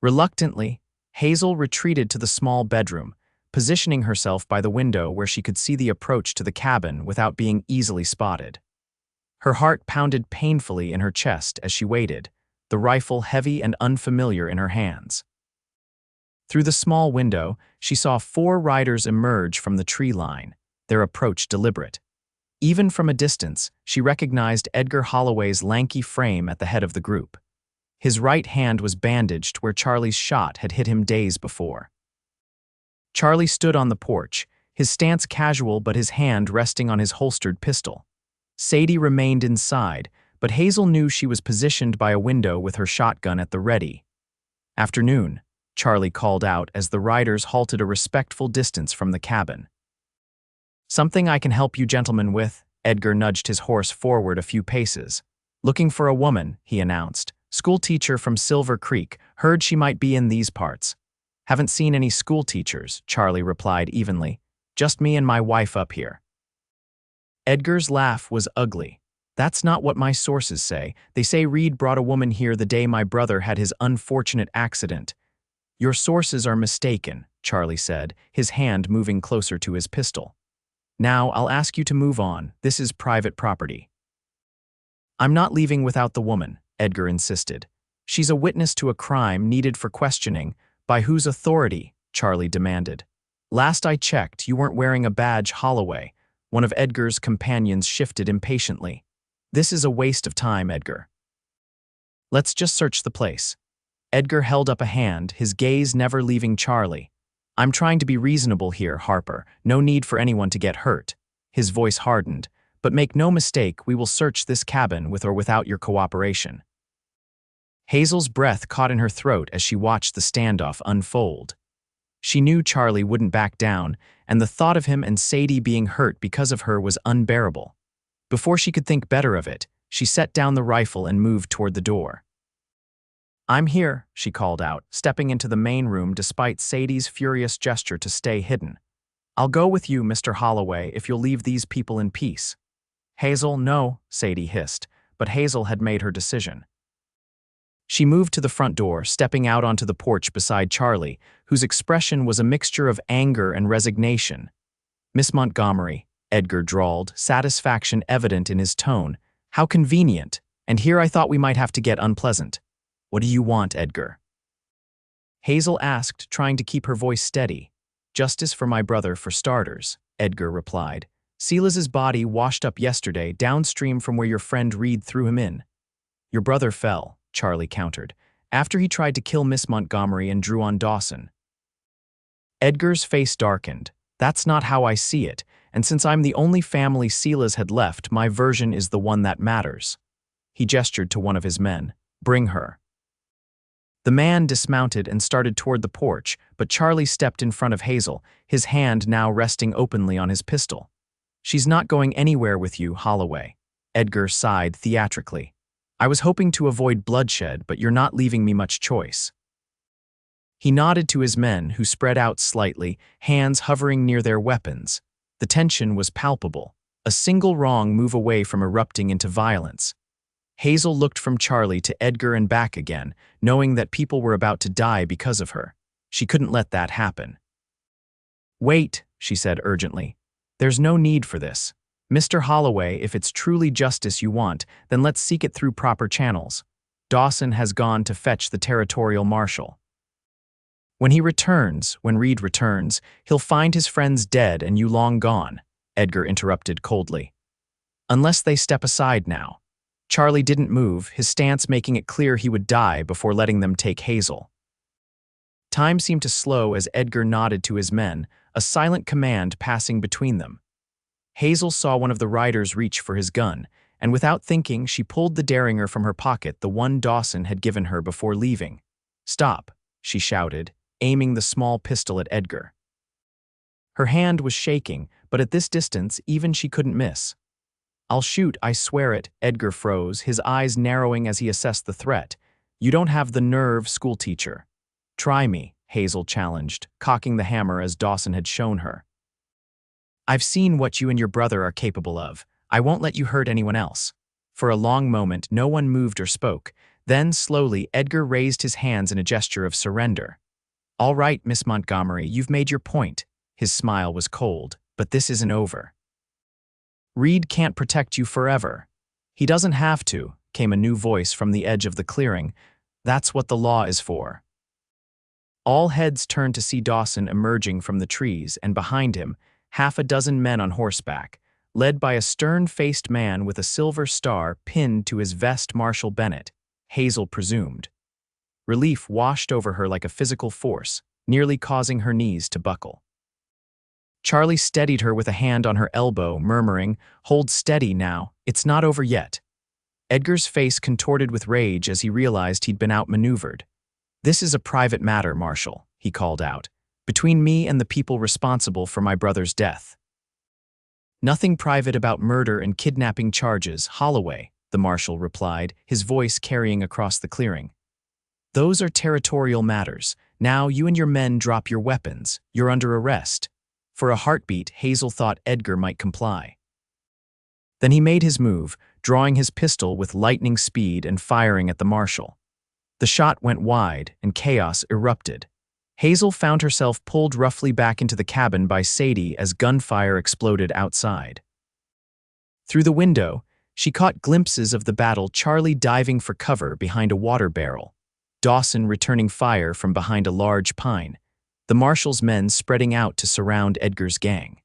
Reluctantly, Hazel retreated to the small bedroom, positioning herself by the window where she could see the approach to the cabin without being easily spotted. Her heart pounded painfully in her chest as she waited, the rifle heavy and unfamiliar in her hands. Through the small window, she saw 4 riders emerge from the tree line, their approach deliberate. Even from a distance, she recognized Edgar Holloway's lanky frame at the head of the group. His right hand was bandaged where Charlie's shot had hit him days before. Charlie stood on the porch, his stance casual but his hand resting on his holstered pistol. Sadie remained inside, but Hazel knew she was positioned by a window with her shotgun at the ready. Afternoon, Charlie called out as the riders halted a respectful distance from the cabin. Something I can help you gentlemen with, Edgar nudged his horse forward a few paces. Looking for a woman, he announced, School teacher from Silver Creek, heard she might be in these parts. Haven't seen any school teachers, Charlie replied evenly. Just me and my wife up here. Edgar's laugh was ugly. That's not what my sources say. They say Reed brought a woman here the day my brother had his unfortunate accident. Your sources are mistaken, Charlie said, his hand moving closer to his pistol. Now, I'll ask you to move on. This is private property. I'm not leaving without the woman, Edgar insisted. She's a witness to a crime needed for questioning. By whose authority? Charlie demanded. Last I checked, you weren't wearing a badge, Holloway. One of Edgar's companions shifted impatiently. This is a waste of time, Edgar. Let's just search the place. Edgar held up a hand, his gaze never leaving Charlie. I'm trying to be reasonable here, Harper. No need for anyone to get hurt. His voice hardened. But make no mistake, we will search this cabin with or without your cooperation. Hazel's breath caught in her throat as she watched the standoff unfold. She knew Charlie wouldn't back down, and the thought of him and Sadie being hurt because of her was unbearable. Before she could think better of it, she set down the rifle and moved toward the door. I'm here, she called out, stepping into the main room despite Sadie's furious gesture to stay hidden. I'll go with you, Mr. Holloway, if you'll leave these people in peace. Hazel, no, Sadie hissed, but Hazel had made her decision. She moved to the front door, stepping out onto the porch beside Charlie, whose expression was a mixture of anger and resignation. Miss Montgomery, Edgar drawled, satisfaction evident in his tone. How convenient, and here I thought we might have to get unpleasant. What do you want, Edgar? Hazel asked, trying to keep her voice steady. Justice for my brother, for starters, Edgar replied. Silas's body washed up yesterday, downstream from where your friend Reed threw him in. Your brother fell, Charlie countered, after he tried to kill Miss Montgomery and drew on Dawson. Edgar's face darkened. That's not how I see it, and since I'm the only family Silas had left, my version is the one that matters. He gestured to one of his men. Bring her. The man dismounted and started toward the porch, but Charlie stepped in front of Hazel, his hand now resting openly on his pistol. She's not going anywhere with you, Holloway. Edgar sighed theatrically. I was hoping to avoid bloodshed, but you're not leaving me much choice. He nodded to his men, who spread out slightly, hands hovering near their weapons. The tension was palpable, a single wrong move away from erupting into violence. Hazel looked from Charlie to Edgar and back again, knowing that people were about to die because of her. She couldn't let that happen. Wait, she said urgently. There's no need for this. Mr. Holloway, if it's truly justice you want, then let's seek it through proper channels. Dawson has gone to fetch the territorial marshal. When Reed returns, he'll find his friends dead and you long gone, Edgar interrupted coldly. Unless they step aside now. Charlie didn't move, his stance making it clear he would die before letting them take Hazel. Time seemed to slow as Edgar nodded to his men, a silent command passing between them. Hazel saw one of the riders reach for his gun, and without thinking, she pulled the derringer from her pocket, the one Dawson had given her before leaving. Stop, she shouted, aiming the small pistol at Edgar. Her hand was shaking, but at this distance, even she couldn't miss. I'll shoot, I swear it, Edgar froze, his eyes narrowing as he assessed the threat. You don't have the nerve, schoolteacher. Try me, Hazel challenged, cocking the hammer as Dawson had shown her. I've seen what you and your brother are capable of. I won't let you hurt anyone else. For a long moment, no one moved or spoke. Then, slowly, Edgar raised his hands in a gesture of surrender. All right, Miss Montgomery, you've made your point. His smile was cold, but this isn't over. Reed can't protect you forever. He doesn't have to, came a new voice from the edge of the clearing. That's what the law is for. All heads turned to see Dawson emerging from the trees, and behind him, half a dozen men on horseback, led by a stern-faced man with a silver star pinned to his vest. Marshal Bennett, Hazel presumed. Relief washed over her like a physical force, nearly causing her knees to buckle. Charlie steadied her with a hand on her elbow, murmuring, "Hold steady now, it's not over yet." Edgar's face contorted with rage as he realized he'd been outmaneuvered. "This is a private matter, Marshal," he called out, "between me and the people responsible for my brother's death." "Nothing private about murder and kidnapping charges, Holloway," the marshal replied, his voice carrying across the clearing. Those are territorial matters. Now you and your men drop your weapons. You're under arrest. For a heartbeat, Hazel thought Edgar might comply. Then he made his move, drawing his pistol with lightning speed and firing at the marshal. The shot went wide, and chaos erupted. Hazel found herself pulled roughly back into the cabin by Sadie as gunfire exploded outside. Through the window, she caught glimpses of the battle, Charlie diving for cover behind a water barrel, Dawson returning fire from behind a large pine, the marshal's men spreading out to surround Edgar's gang.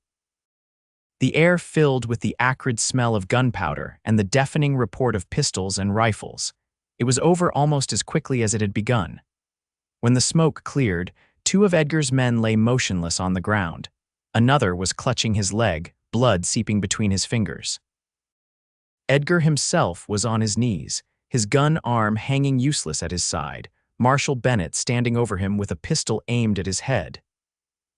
The air filled with the acrid smell of gunpowder and the deafening report of pistols and rifles. It was over almost as quickly as it had begun. When the smoke cleared, 2 of Edgar's men lay motionless on the ground. Another was clutching his leg, blood seeping between his fingers. Edgar himself was on his knees, his gun arm hanging useless at his side, Marshal Bennett standing over him with a pistol aimed at his head.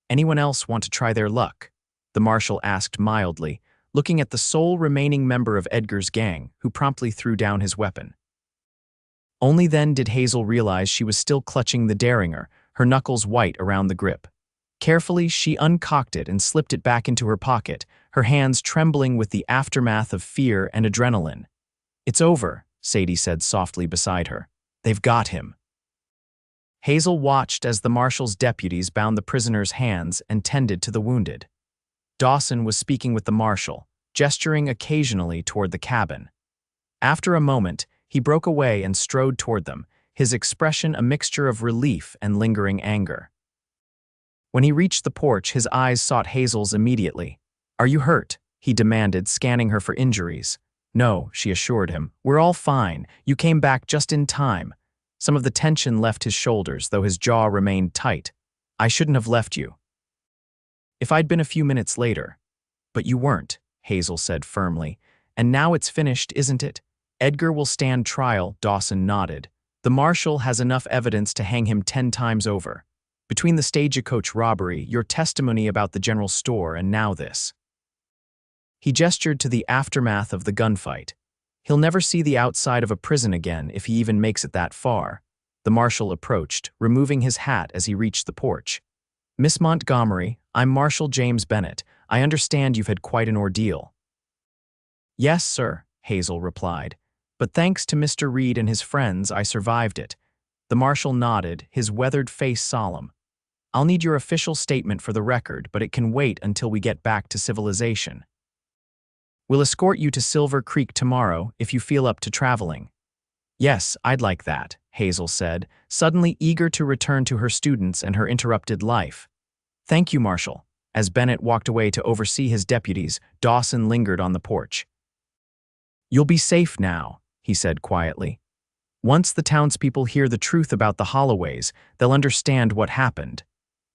"Anyone else want to try their luck?" the marshal asked mildly, looking at the sole remaining member of Edgar's gang, who promptly threw down his weapon. Only then did Hazel realize she was still clutching the derringer, her knuckles white around the grip. Carefully, she uncocked it and slipped it back into her pocket, her hands trembling with the aftermath of fear and adrenaline. "It's over," Sadie said softly beside her. "They've got him." Hazel watched as the marshal's deputies bound the prisoner's hands and tended to the wounded. Dawson was speaking with the marshal, gesturing occasionally toward the cabin. After a moment, he broke away and strode toward them, his expression a mixture of relief and lingering anger. When he reached the porch, his eyes sought Hazel's immediately. "Are you hurt?" he demanded, scanning her for injuries. "No," she assured him. "We're all fine. You came back just in time." Some of the tension left his shoulders, though his jaw remained tight. "I shouldn't have left you. If I'd been a few minutes later." "But you weren't," Hazel said firmly. "And now it's finished, isn't it? Edgar will stand trial," Dawson nodded. "The marshal has enough evidence to hang him 10 times over. Between the stagecoach robbery, your testimony about the general store, and now this." He gestured to the aftermath of the gunfight. "He'll never see the outside of a prison again if he even makes it that far." The marshal approached, removing his hat as he reached the porch. "Miss Montgomery, I'm Marshal James Bennett. I understand you've had quite an ordeal." "Yes, sir," Hazel replied. "But thanks to Mr. Reed and his friends, I survived it." The marshal nodded, his weathered face solemn. "I'll need your official statement for the record, but it can wait until we get back to civilization. We'll escort you to Silver Creek tomorrow if you feel up to traveling." "Yes, I'd like that," Hazel said, suddenly eager to return to her students and her interrupted life. "Thank you, Marshal." As Bennett walked away to oversee his deputies, Dawson lingered on the porch. "You'll be safe now," he said quietly. "Once the townspeople hear the truth about the Holloways, they'll understand what happened."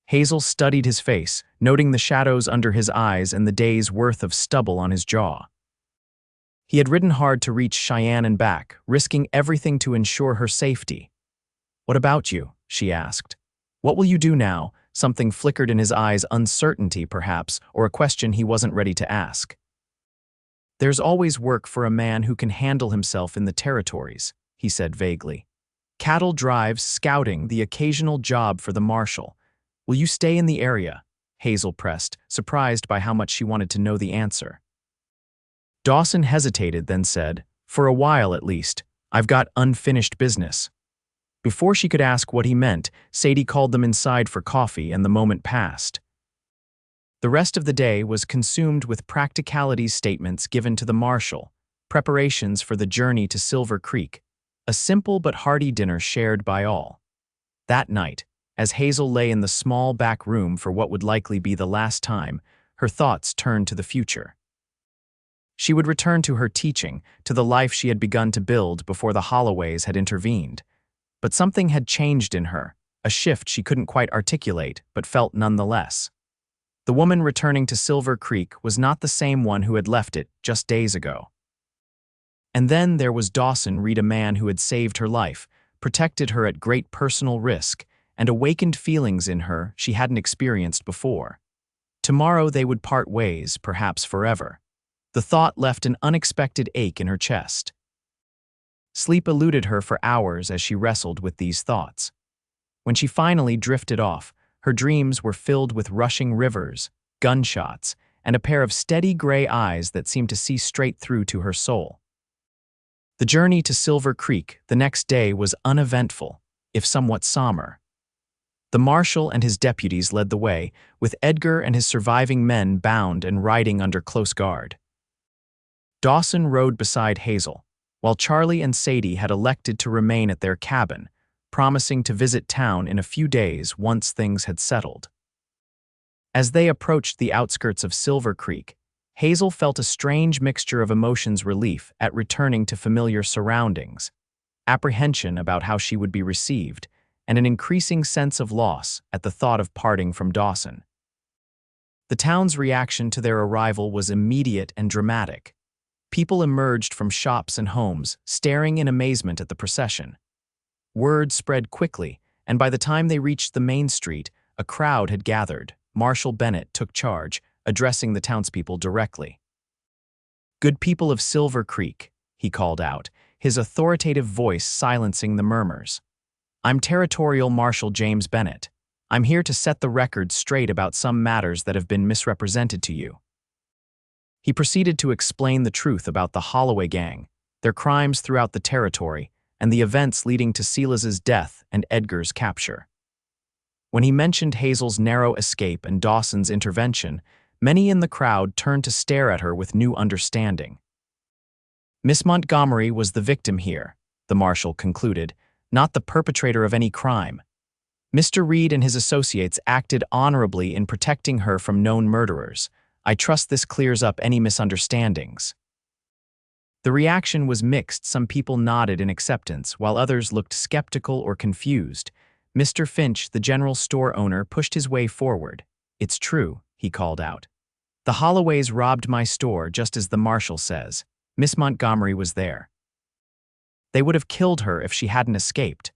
Hazel studied his face, noting the shadows under his eyes and the day's worth of stubble on his jaw. He had ridden hard to reach Cheyenne and back, risking everything to ensure her safety. "What about you?" she asked. "What will you do now?" Something flickered in his eyes, uncertainty perhaps, or a question he wasn't ready to ask. "There's always work for a man who can handle himself in the territories," he said vaguely. "Cattle drives, scouting, the occasional job for the marshal. Will you stay in the area?" Hazel pressed, surprised by how much she wanted to know the answer. Dawson hesitated, then said, "For a while at least. I've got unfinished business." Before she could ask what he meant, Sadie called them inside for coffee, and the moment passed. The rest of the day was consumed with practicality statements given to the marshal, preparations for the journey to Silver Creek, a simple but hearty dinner shared by all. That night, as Hazel lay in the small back room for what would likely be the last time, her thoughts turned to the future. She would return to her teaching, to the life she had begun to build before the Holloways had intervened. But something had changed in her, a shift she couldn't quite articulate, but felt nonetheless. The woman returning to Silver Creek was not the same one who had left it just days ago. And then there was Dawson Reed, a man who had saved her life, protected her at great personal risk, and awakened feelings in her she hadn't experienced before. Tomorrow they would part ways, perhaps forever. The thought left an unexpected ache in her chest. Sleep eluded her for hours as she wrestled with these thoughts. When she finally drifted off, her dreams were filled with rushing rivers, gunshots, and a pair of steady gray eyes that seemed to see straight through to her soul. The journey to Silver Creek the next day was uneventful, if somewhat somber. The marshal and his deputies led the way, with Edgar and his surviving men bound and riding under close guard. Dawson rode beside Hazel, while Charlie and Sadie had elected to remain at their cabin, promising to visit town in a few days once things had settled. As they approached the outskirts of Silver Creek, Hazel felt a strange mixture of emotions: relief at returning to familiar surroundings, apprehension about how she would be received, and an increasing sense of loss at the thought of parting from Dawson. The town's reaction to their arrival was immediate and dramatic. People emerged from shops and homes, staring in amazement at the procession. Word spread quickly, and by the time they reached the main street, a crowd had gathered. Marshal Bennett took charge, addressing the townspeople directly. "Good people of Silver Creek," he called out, his authoritative voice silencing the murmurs. "I'm Territorial Marshal James Bennett. I'm here to set the record straight about some matters that have been misrepresented to you." He proceeded to explain the truth about the Holloway gang, their crimes throughout the territory, and the events leading to Silas's death and Edgar's capture. When he mentioned Hazel's narrow escape and Dawson's intervention, many in the crowd turned to stare at her with new understanding. "Miss Montgomery was the victim here," the marshal concluded, "not the perpetrator of any crime. Mr. Reed and his associates acted honorably in protecting her from known murderers. I trust this clears up any misunderstandings." The reaction was mixed. Some people nodded in acceptance, while others looked skeptical or confused. Mr. Finch, the general store owner, pushed his way forward. "It's true," he called out. "The Holloways robbed my store just as the marshal says. Miss Montgomery was there. They would have killed her if she hadn't escaped."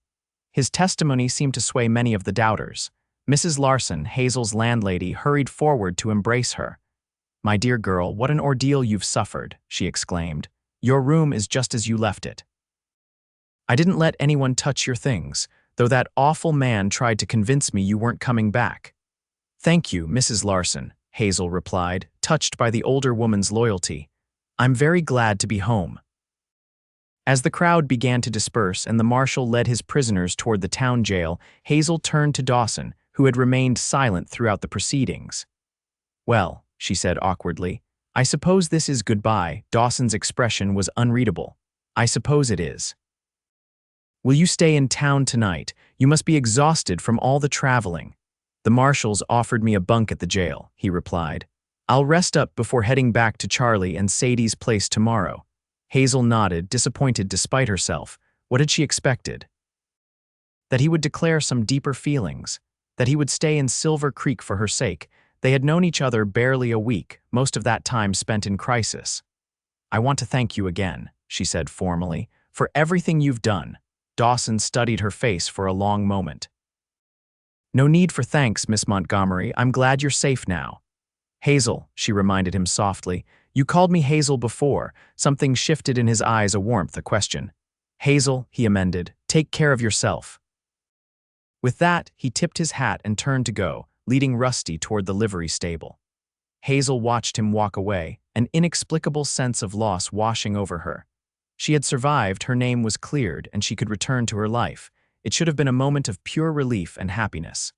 His testimony seemed to sway many of the doubters. Mrs. Larson, Hazel's landlady, hurried forward to embrace her. "My dear girl, what an ordeal you've suffered," she exclaimed. "Your room is just as you left it. I didn't let anyone touch your things, though that awful man tried to convince me you weren't coming back." "Thank you, Mrs. Larson," Hazel replied, touched by the older woman's loyalty. "I'm very glad to be home." As the crowd began to disperse and the marshal led his prisoners toward the town jail, Hazel turned to Dawson, who had remained silent throughout the proceedings. "Well," she said awkwardly, "I suppose this is goodbye." Dawson's expression was unreadable. "I suppose it is. Will you stay in town tonight? You must be exhausted from all the traveling." "The marshals offered me a bunk at the jail," he replied. "I'll rest up before heading back to Charlie and Sadie's place tomorrow." Hazel nodded, disappointed despite herself. What had she expected? That he would declare some deeper feelings, that he would stay in Silver Creek for her sake. They had known each other barely a week, most of that time spent in crisis. "I want to thank you again," she said formally, "for everything you've done." Dawson studied her face for a long moment. "No need for thanks, Miss Montgomery. I'm glad you're safe now." "Hazel," she reminded him softly. "You called me Hazel before." Something shifted in his eyes, a warmth, a question. "Hazel," he amended, "take care of yourself." With that, he tipped his hat and turned to go, leading Rusty toward the livery stable. Hazel watched him walk away, an inexplicable sense of loss washing over her. She had survived, her name was cleared, and she could return to her life. It should have been a moment of pure relief and happiness.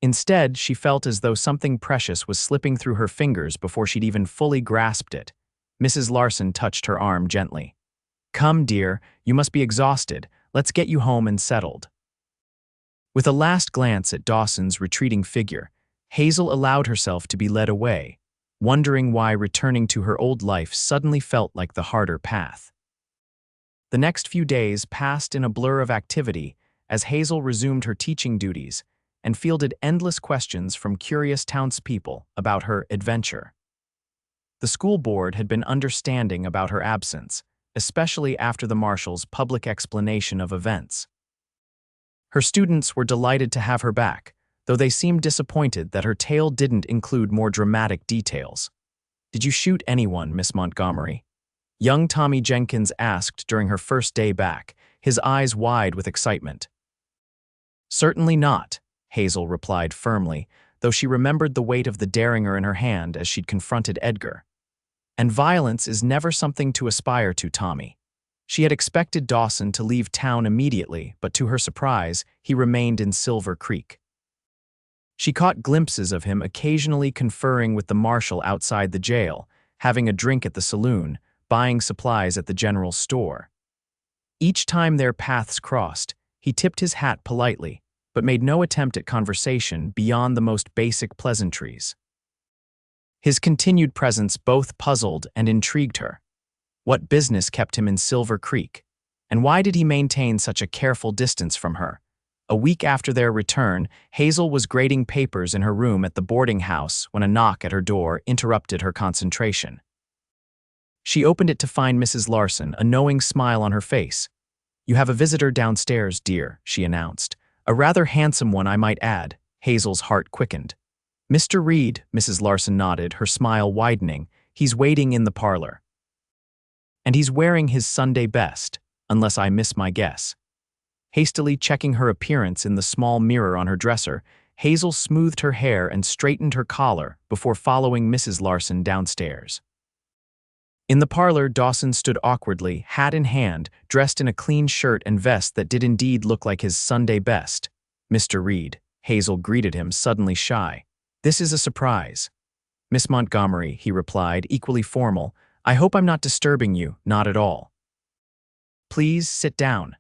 Instead, she felt as though something precious was slipping through her fingers before she'd even fully grasped it. Mrs. Larson touched her arm gently. "Come, dear, you must be exhausted. Let's get you home and settled." With a last glance at Dawson's retreating figure, Hazel allowed herself to be led away, wondering why returning to her old life suddenly felt like the harder path. The next few days passed in a blur of activity as Hazel resumed her teaching duties and fielded endless questions from curious townspeople about her adventure. The school board had been understanding about her absence, especially after the marshal's public explanation of events. Her students were delighted to have her back, though they seemed disappointed that her tale didn't include more dramatic details. "Did you shoot anyone, Miss Montgomery?" young Tommy Jenkins asked during her first day back, his eyes wide with excitement. Certainly not, Hazel replied firmly, though she remembered the weight of the derringer in her hand as she'd confronted Edgar. And violence is never something to aspire to, Tommy. She had expected Dawson to leave town immediately, but to her surprise, he remained in Silver Creek. She caught glimpses of him occasionally conferring with the marshal outside the jail, having a drink at the saloon, buying supplies at the general store. Each time their paths crossed, he tipped his hat politely, but made no attempt at conversation beyond the most basic pleasantries. His continued presence both puzzled and intrigued her. What business kept him in Silver Creek? And why did he maintain such a careful distance from her? A week after their return, Hazel was grading papers in her room at the boarding house when a knock at her door interrupted her concentration. She opened it to find Mrs. Larson, a knowing smile on her face. "You have a visitor downstairs, dear," she announced. "A rather handsome one, I might add." Hazel's heart quickened. "Mr. Reed," Mrs. Larson nodded, her smile widening. "He's waiting in the parlor. And he's wearing his Sunday best, unless I miss my guess." Hastily checking her appearance in the small mirror on her dresser, Hazel smoothed her hair and straightened her collar before following Mrs. Larson downstairs. In the parlor, Dawson stood awkwardly, hat in hand, dressed in a clean shirt and vest that did indeed look like his Sunday best. "Mr. Reed," Hazel greeted him, suddenly shy. "This is a surprise." "Miss Montgomery," he replied, equally formal. "I hope I'm not disturbing you." "Not at all." "Please sit down."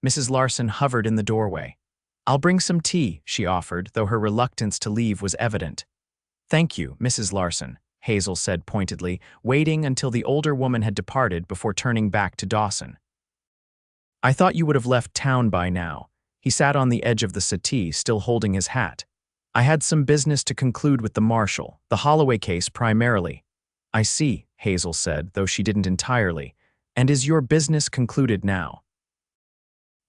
Mrs. Larson hovered in the doorway. "I'll bring some tea," she offered, though her reluctance to leave was evident. "Thank you, Mrs. Larson," Hazel said pointedly, waiting until the older woman had departed before turning back to Dawson. "I thought you would have left town by now." He sat on the edge of the settee, still holding his hat. "I had some business to conclude with the marshal, the Holloway case primarily." "I see," Hazel said, though she didn't entirely. "And is your business concluded now?"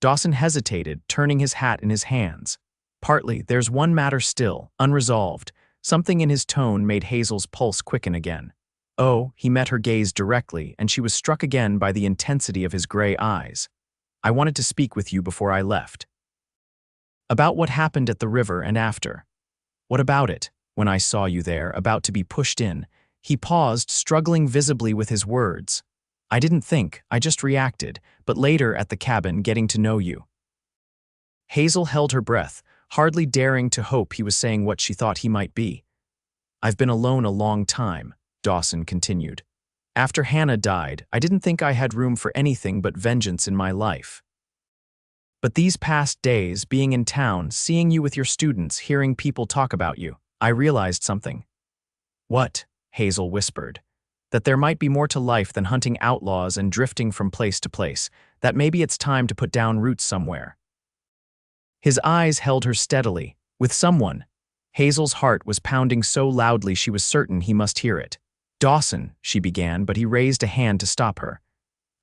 Dawson hesitated, turning his hat in his hands. "Partly, there's one matter still, unresolved." Something in his tone made Hazel's pulse quicken again. "Oh," he met her gaze directly, and she was struck again by the intensity of his gray eyes. "I wanted to speak with you before I left." "About what happened at the river and after." "What about it? When I saw you there, about to be pushed in." He paused, struggling visibly with his words. "I didn't think, I just reacted, but later at the cabin, getting to know you." Hazel held her breath, hardly daring to hope he was saying what she thought he might be. "I've been alone a long time," Dawson continued. "After Hannah died, I didn't think I had room for anything but vengeance in my life. But these past days, being in town, seeing you with your students, hearing people talk about you, I realized something." "What?" Hazel whispered. "That there might be more to life than hunting outlaws and drifting from place to place, that maybe it's time to put down roots somewhere." His eyes held her steadily. "With someone." Hazel's heart was pounding so loudly she was certain he must hear it. "Dawson," she began, but he raised a hand to stop her.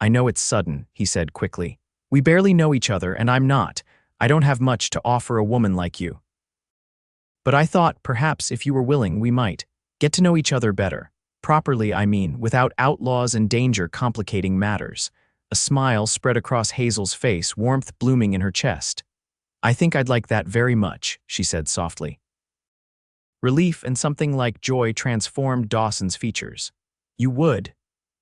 "I know it's sudden," he said quickly. "We barely know each other, and I don't have much to offer a woman like you. But I thought, perhaps if you were willing, we might get to know each other better. Properly, I mean, without outlaws and danger complicating matters." A smile spread across Hazel's face, warmth blooming in her chest. "I think I'd like that very much," she said softly. Relief and something like joy transformed Dawson's features. "You would?"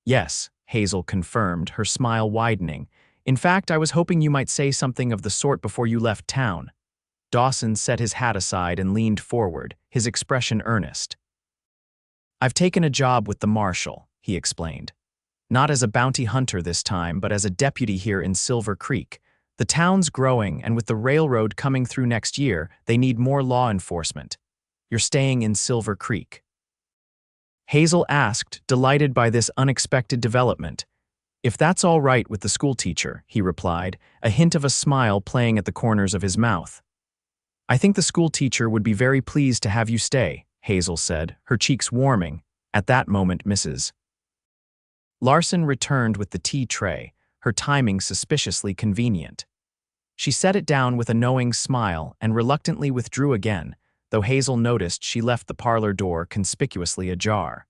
"Yes," Hazel confirmed, her smile widening. "In fact, I was hoping you might say something of the sort before you left town." Dawson set his hat aside and leaned forward, his expression earnest. "I've taken a job with the marshal," he explained. "Not as a bounty hunter this time, but as a deputy here in Silver Creek. The town's growing, and with the railroad coming through next year, they need more law enforcement. You're staying in Silver Creek?" Hazel asked, delighted by this unexpected development. "If that's all right with the schoolteacher," he replied, a hint of a smile playing at the corners of his mouth. "I think the schoolteacher would be very pleased to have you stay," Hazel said, her cheeks warming. At that moment, Mrs. Larson returned with the tea tray, her timing suspiciously convenient. She set it down with a knowing smile and reluctantly withdrew again, though Hazel noticed she left the parlor door conspicuously ajar.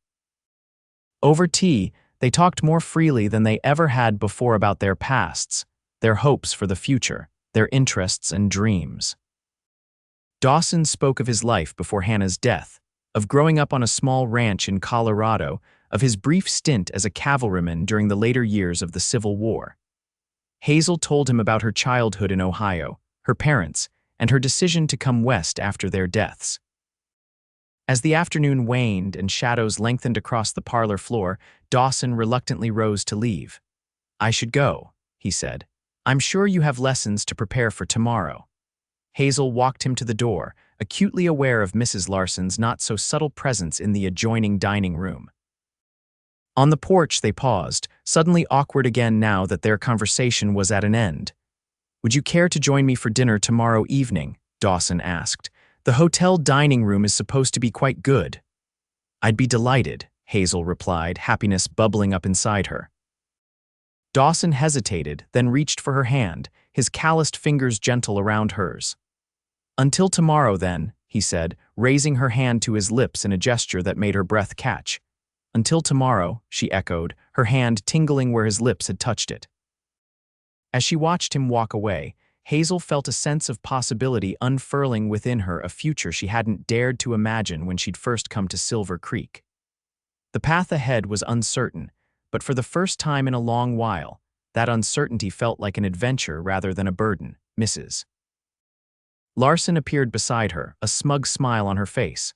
Over tea, They talked more freely than they ever had before about their pasts, their hopes for the future, their interests and dreams. Dawson spoke of his life before Hannah's death, of growing up on a small ranch in Colorado, of his brief stint as a cavalryman during the later years of the Civil War. Hazel told him about her childhood in Ohio, her parents, and her decision to come west after their deaths. As the afternoon waned and shadows lengthened across the parlor floor, Dawson reluctantly rose to leave. "I should go," he said. "I'm sure you have lessons to prepare for tomorrow." Hazel walked him to the door, acutely aware of Mrs. Larson's not-so-subtle presence in the adjoining dining room. On the porch they paused, suddenly awkward again now that their conversation was at an end. "Would you care to join me for dinner tomorrow evening?" Dawson asked. "The hotel dining room is supposed to be quite good." "I'd be delighted," Hazel replied, happiness bubbling up inside her. Dawson hesitated, then reached for her hand, his calloused fingers gentle around hers. "Until tomorrow, then," he said, raising her hand to his lips in a gesture that made her breath catch. "Until tomorrow," she echoed, her hand tingling where his lips had touched it. As she watched him walk away, Hazel felt a sense of possibility unfurling within her, a future she hadn't dared to imagine when she'd first come to Silver Creek. The path ahead was uncertain, but for the first time in a long while, that uncertainty felt like an adventure rather than a burden. Mrs. Larson appeared beside her, a smug smile on her face.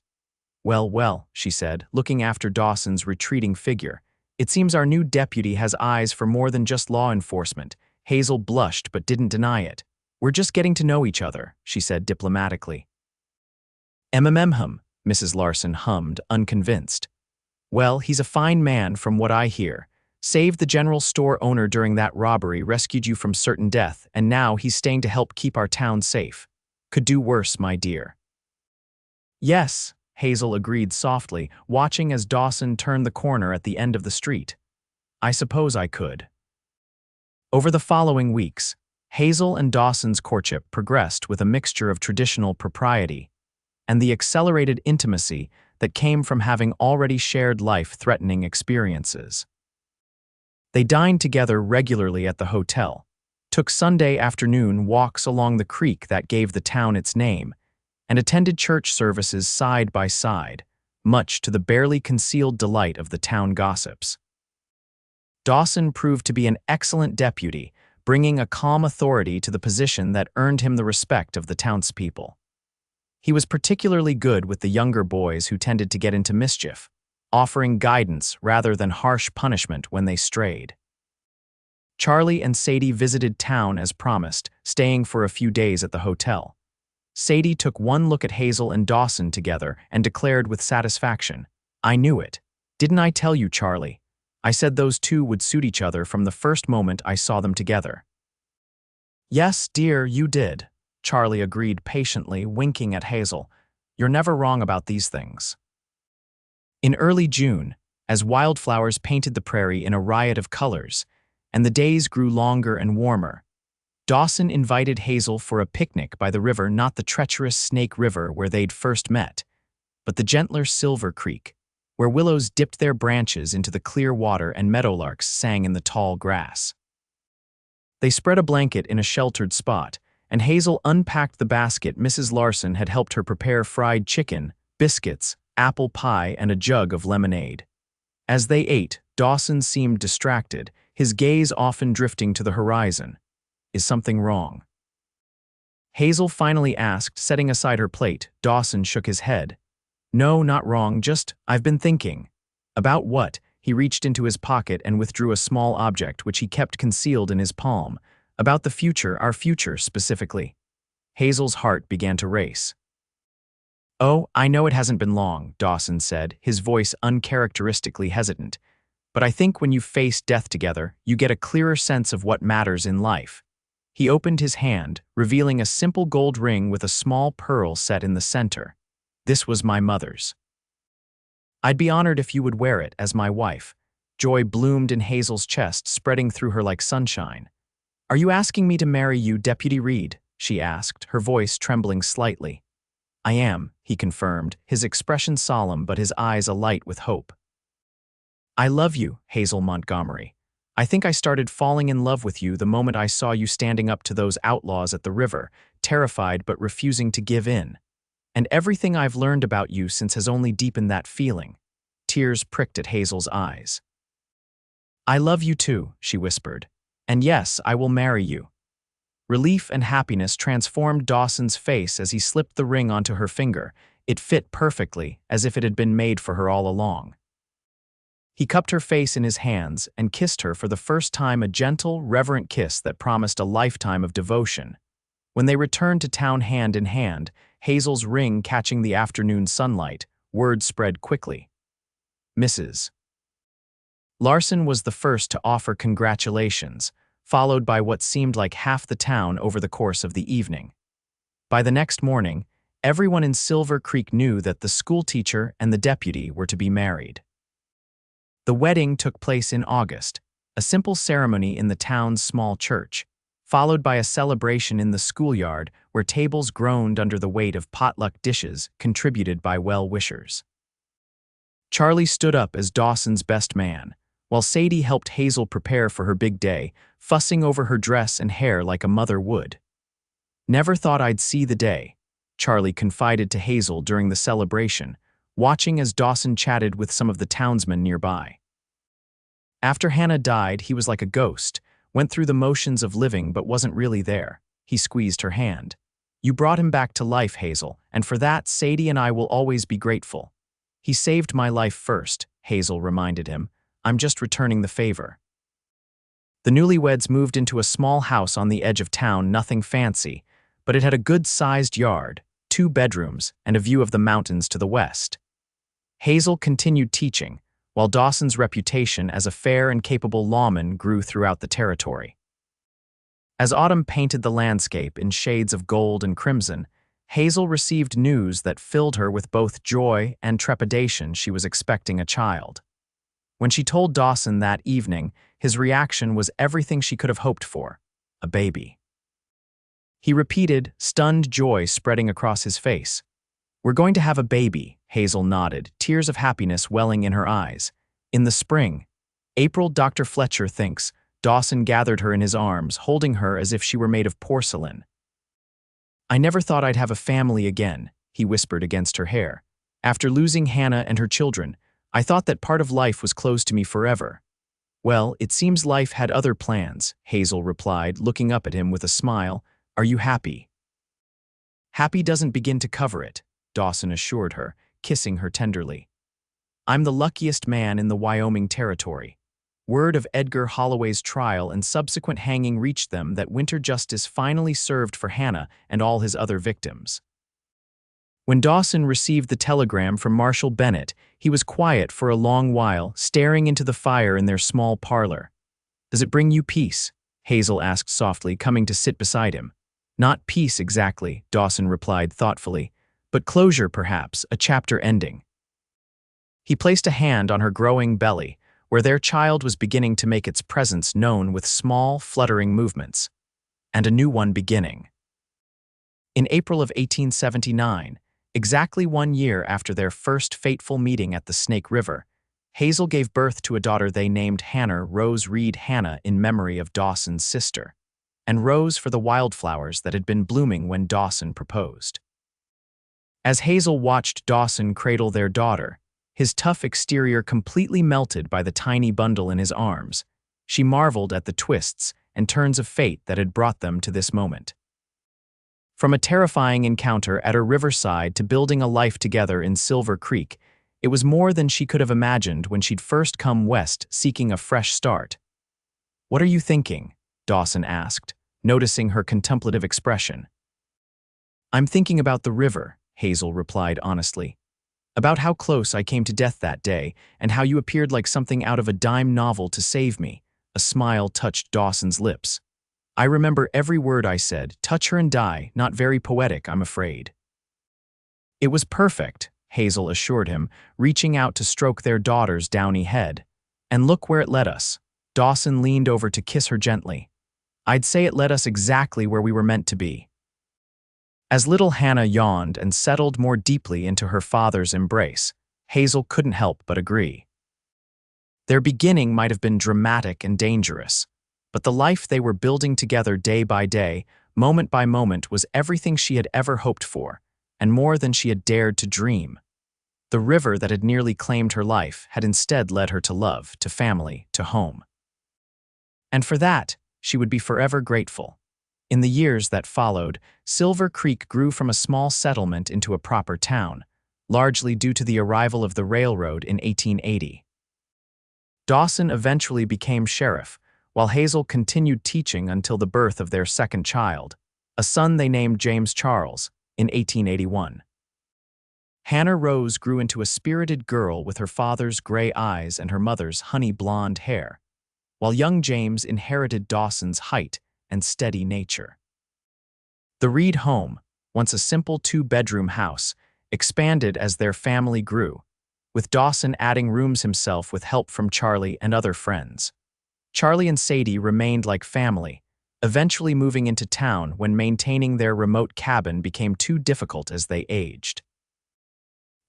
"Well, well," she said, looking after Dawson's retreating figure. "It seems our new deputy has eyes for more than just law enforcement." Hazel blushed but didn't deny it. "We're just getting to know each other," she said diplomatically. Mrs. Larson hummed, unconvinced. "Well, he's a fine man from what I hear. Saved the general store owner during that robbery, rescued you from certain death, and now he's staying to help keep our town safe. Could do worse, my dear." "Yes," Hazel agreed softly, watching as Dawson turned the corner at the end of the street. "I suppose I could." Over the following weeks, Hazel and Dawson's courtship progressed with a mixture of traditional propriety and the accelerated intimacy that came from having already shared life-threatening experiences. They dined together regularly at the hotel, took Sunday afternoon walks along the creek that gave the town its name, and attended church services side by side, much to the barely concealed delight of the town gossips. Dawson proved to be an excellent deputy, bringing a calm authority to the position that earned him the respect of the townspeople. He was particularly good with the younger boys who tended to get into mischief, offering guidance rather than harsh punishment when they strayed. Charlie and Sadie visited town as promised, staying for a few days at the hotel. Sadie took one look at Hazel and Dawson together and declared with satisfaction, "I knew it. Didn't I tell you, Charlie? I said those two would suit each other from the first moment I saw them together." "Yes, dear, you did," Charlie agreed patiently, winking at Hazel. "You're never wrong about these things." In early June, as wildflowers painted the prairie in a riot of colors, and the days grew longer and warmer, Dawson invited Hazel for a picnic by the river, not the treacherous Snake River where they'd first met, but the gentler Silver Creek, where willows dipped their branches into the clear water and meadowlarks sang in the tall grass. They spread a blanket in a sheltered spot, and Hazel unpacked the basket Mrs. Larson had helped her prepare: fried chicken, biscuits, apple pie, and a jug of lemonade. As they ate, Dawson seemed distracted, his gaze often drifting to the horizon. "Is something wrong?" Hazel finally asked, setting aside her plate. Dawson shook his head. "No, not wrong, just, I've been thinking." "About what?" He reached into his pocket and withdrew a small object which he kept concealed in his palm. "About the future, our future specifically." Hazel's heart began to race. "Oh, I know it hasn't been long," Dawson said, his voice uncharacteristically hesitant. "But I think when you face death together, you get a clearer sense of what matters in life." He opened his hand, revealing a simple gold ring with a small pearl set in the center. "This was my mother's. I'd be honored if you would wear it as my wife." Joy bloomed in Hazel's chest, spreading through her like sunshine. "Are you asking me to marry you, Deputy Reed?" she asked, her voice trembling slightly. "I am," he confirmed, his expression solemn but his eyes alight with hope. I love you, Hazel Montgomery. I think I started falling in love with you the moment I saw you standing up to those outlaws at the river, terrified but refusing to give in. And everything I've learned about you since has only deepened that feeling. Tears pricked at Hazel's eyes. I love you too, she whispered. And yes, I will marry you. Relief and happiness transformed Dawson's face as he slipped the ring onto her finger. It fit perfectly, as if it had been made for her all along. He cupped her face in his hands and kissed her for the first time, a gentle, reverent kiss that promised a lifetime of devotion. When they returned to town hand in hand, Hazel's ring catching the afternoon sunlight, word spread quickly. Mrs. Larson was the first to offer congratulations, followed by what seemed like half the town over the course of the evening. By the next morning, everyone in Silver Creek knew that the schoolteacher and the deputy were to be married. The wedding took place in August, a simple ceremony in the town's small church, followed by a celebration in the schoolyard where tables groaned under the weight of potluck dishes contributed by well-wishers. Charlie stood up as Dawson's best man, while Sadie helped Hazel prepare for her big day, fussing over her dress and hair like a mother would. Never thought I'd see the day, Charlie confided to Hazel during the celebration, watching as Dawson chatted with some of the townsmen nearby. After Hannah died, he was like a ghost, went through the motions of living but wasn't really there. He squeezed her hand. You brought him back to life, Hazel, and for that, Sadie and I will always be grateful. He saved my life first, Hazel reminded him. I'm just returning the favor. The newlyweds moved into a small house on the edge of town, nothing fancy, but it had a good-sized yard, 2 bedrooms, and a view of the mountains to the west. Hazel continued teaching, while Dawson's reputation as a fair and capable lawman grew throughout the territory. As autumn painted the landscape in shades of gold and crimson, Hazel received news that filled her with both joy and trepidation. She was expecting a child. When she told Dawson that evening, his reaction was everything she could have hoped for: a baby. He repeated, stunned joy spreading across his face. We're going to have a baby, Hazel nodded, tears of happiness welling in her eyes. In the spring. April, Dr. Fletcher thinks. Dawson gathered her in his arms, holding her as if she were made of porcelain. I never thought I'd have a family again, he whispered against her hair. After losing Hannah and her children, I thought that part of life was closed to me forever. Well, it seems life had other plans, Hazel replied, looking up at him with a smile. Are you happy? Happy doesn't begin to cover it, Dawson assured her, kissing her tenderly. I'm the luckiest man in the Wyoming Territory. Word of Edgar Holloway's trial and subsequent hanging reached them that winter justice finally served for Hannah and all his other victims. When Dawson received the telegram from Marshal Bennett, he was quiet for a long while, staring into the fire in their small parlor. Does it bring you peace? Hazel asked softly, coming to sit beside him. Not peace exactly, Dawson replied thoughtfully, but closure perhaps, a chapter ending. He placed a hand on her growing belly, where their child was beginning to make its presence known with small, fluttering movements. And a new one beginning. In April of 1879, exactly 1 year after their first fateful meeting at the Snake River, Hazel gave birth to a daughter they named Hannah Rose Reed Hannah in memory of Dawson's sister, and Rose for the wildflowers that had been blooming when Dawson proposed. As Hazel watched Dawson cradle their daughter, his tough exterior completely melted by the tiny bundle in his arms, she marveled at the twists and turns of fate that had brought them to this moment. From a terrifying encounter at her riverside to building a life together in Silver Creek, it was more than she could have imagined when she'd first come west seeking a fresh start. What are you thinking? Dawson asked, noticing her contemplative expression. I'm thinking about the river, Hazel replied honestly. About how close I came to death that day and how you appeared like something out of a dime novel to save me. A smile touched Dawson's lips. I remember every word I said, touch her and die, not very poetic, I'm afraid. It was perfect, Hazel assured him, reaching out to stroke their daughter's downy head. And look where it led us. Dawson leaned over to kiss her gently. I'd say it led us exactly where we were meant to be. As little Hannah yawned and settled more deeply into her father's embrace, Hazel couldn't help but agree. Their beginning might have been dramatic and dangerous, but the life they were building together day by day, moment by moment, was everything she had ever hoped for, and more than she had dared to dream. The river that had nearly claimed her life had instead led her to love, to family, to home. And for that, she would be forever grateful. In the years that followed, Silver Creek grew from a small settlement into a proper town, largely due to the arrival of the railroad in 1880. Dawson eventually became sheriff, while Hazel continued teaching until the birth of their second child, a son they named James Charles, in 1881. Hannah Rose grew into a spirited girl with her father's gray eyes and her mother's honey blonde hair, while young James inherited Dawson's height and steady nature. The Reed home, once a simple two-bedroom house, expanded as their family grew, with Dawson adding rooms himself with help from Charlie and other friends. Charlie and Sadie remained like family, eventually moving into town when maintaining their remote cabin became too difficult as they aged.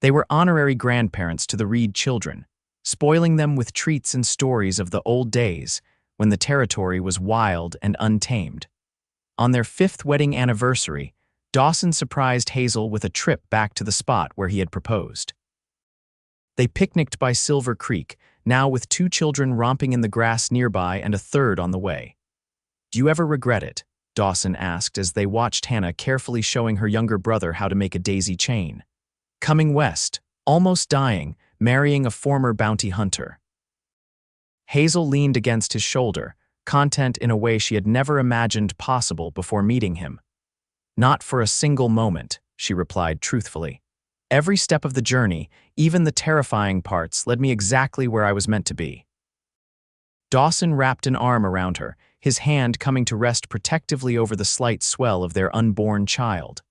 They were honorary grandparents to the Reed children, spoiling them with treats and stories of the old days when the territory was wild and untamed. On their 5th wedding anniversary, Dawson surprised Hazel with a trip back to the spot where he had proposed. They picnicked by Silver Creek, now with 2 children romping in the grass nearby and a third on the way. "Do you ever regret it?" Dawson asked as they watched Hannah carefully showing her younger brother how to make a daisy chain. Coming west, almost dying, marrying a former bounty hunter. Hazel leaned against his shoulder, content in a way she had never imagined possible before meeting him. "Not for a single moment," she replied truthfully. "Every step of the journey, even the terrifying parts, led me exactly where I was meant to be." Dawson wrapped an arm around her, his hand coming to rest protectively over the slight swell of their unborn child.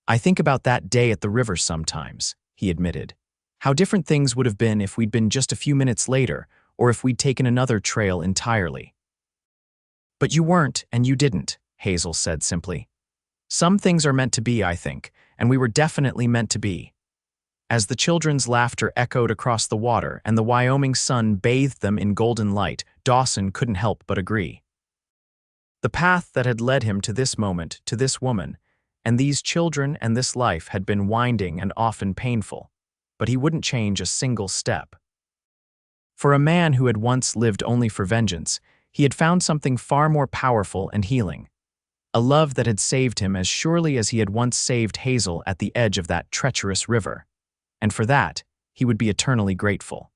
"I think about that day at the river sometimes," he admitted. "How different things would have been if we'd been just a few minutes later, or if we'd taken another trail entirely." "But you weren't, and you didn't," Hazel said simply. "Some things are meant to be, I think, and we were definitely meant to be." As the children's laughter echoed across the water and the Wyoming sun bathed them in golden light, Dawson couldn't help but agree. The path that had led him to this moment, to this woman, and these children and this life had been winding and often painful, but he wouldn't change a single step. For a man who had once lived only for vengeance, he had found something far more powerful and healing. A love that had saved him as surely as he had once saved Hazel at the edge of that treacherous river. And for that, he would be eternally grateful.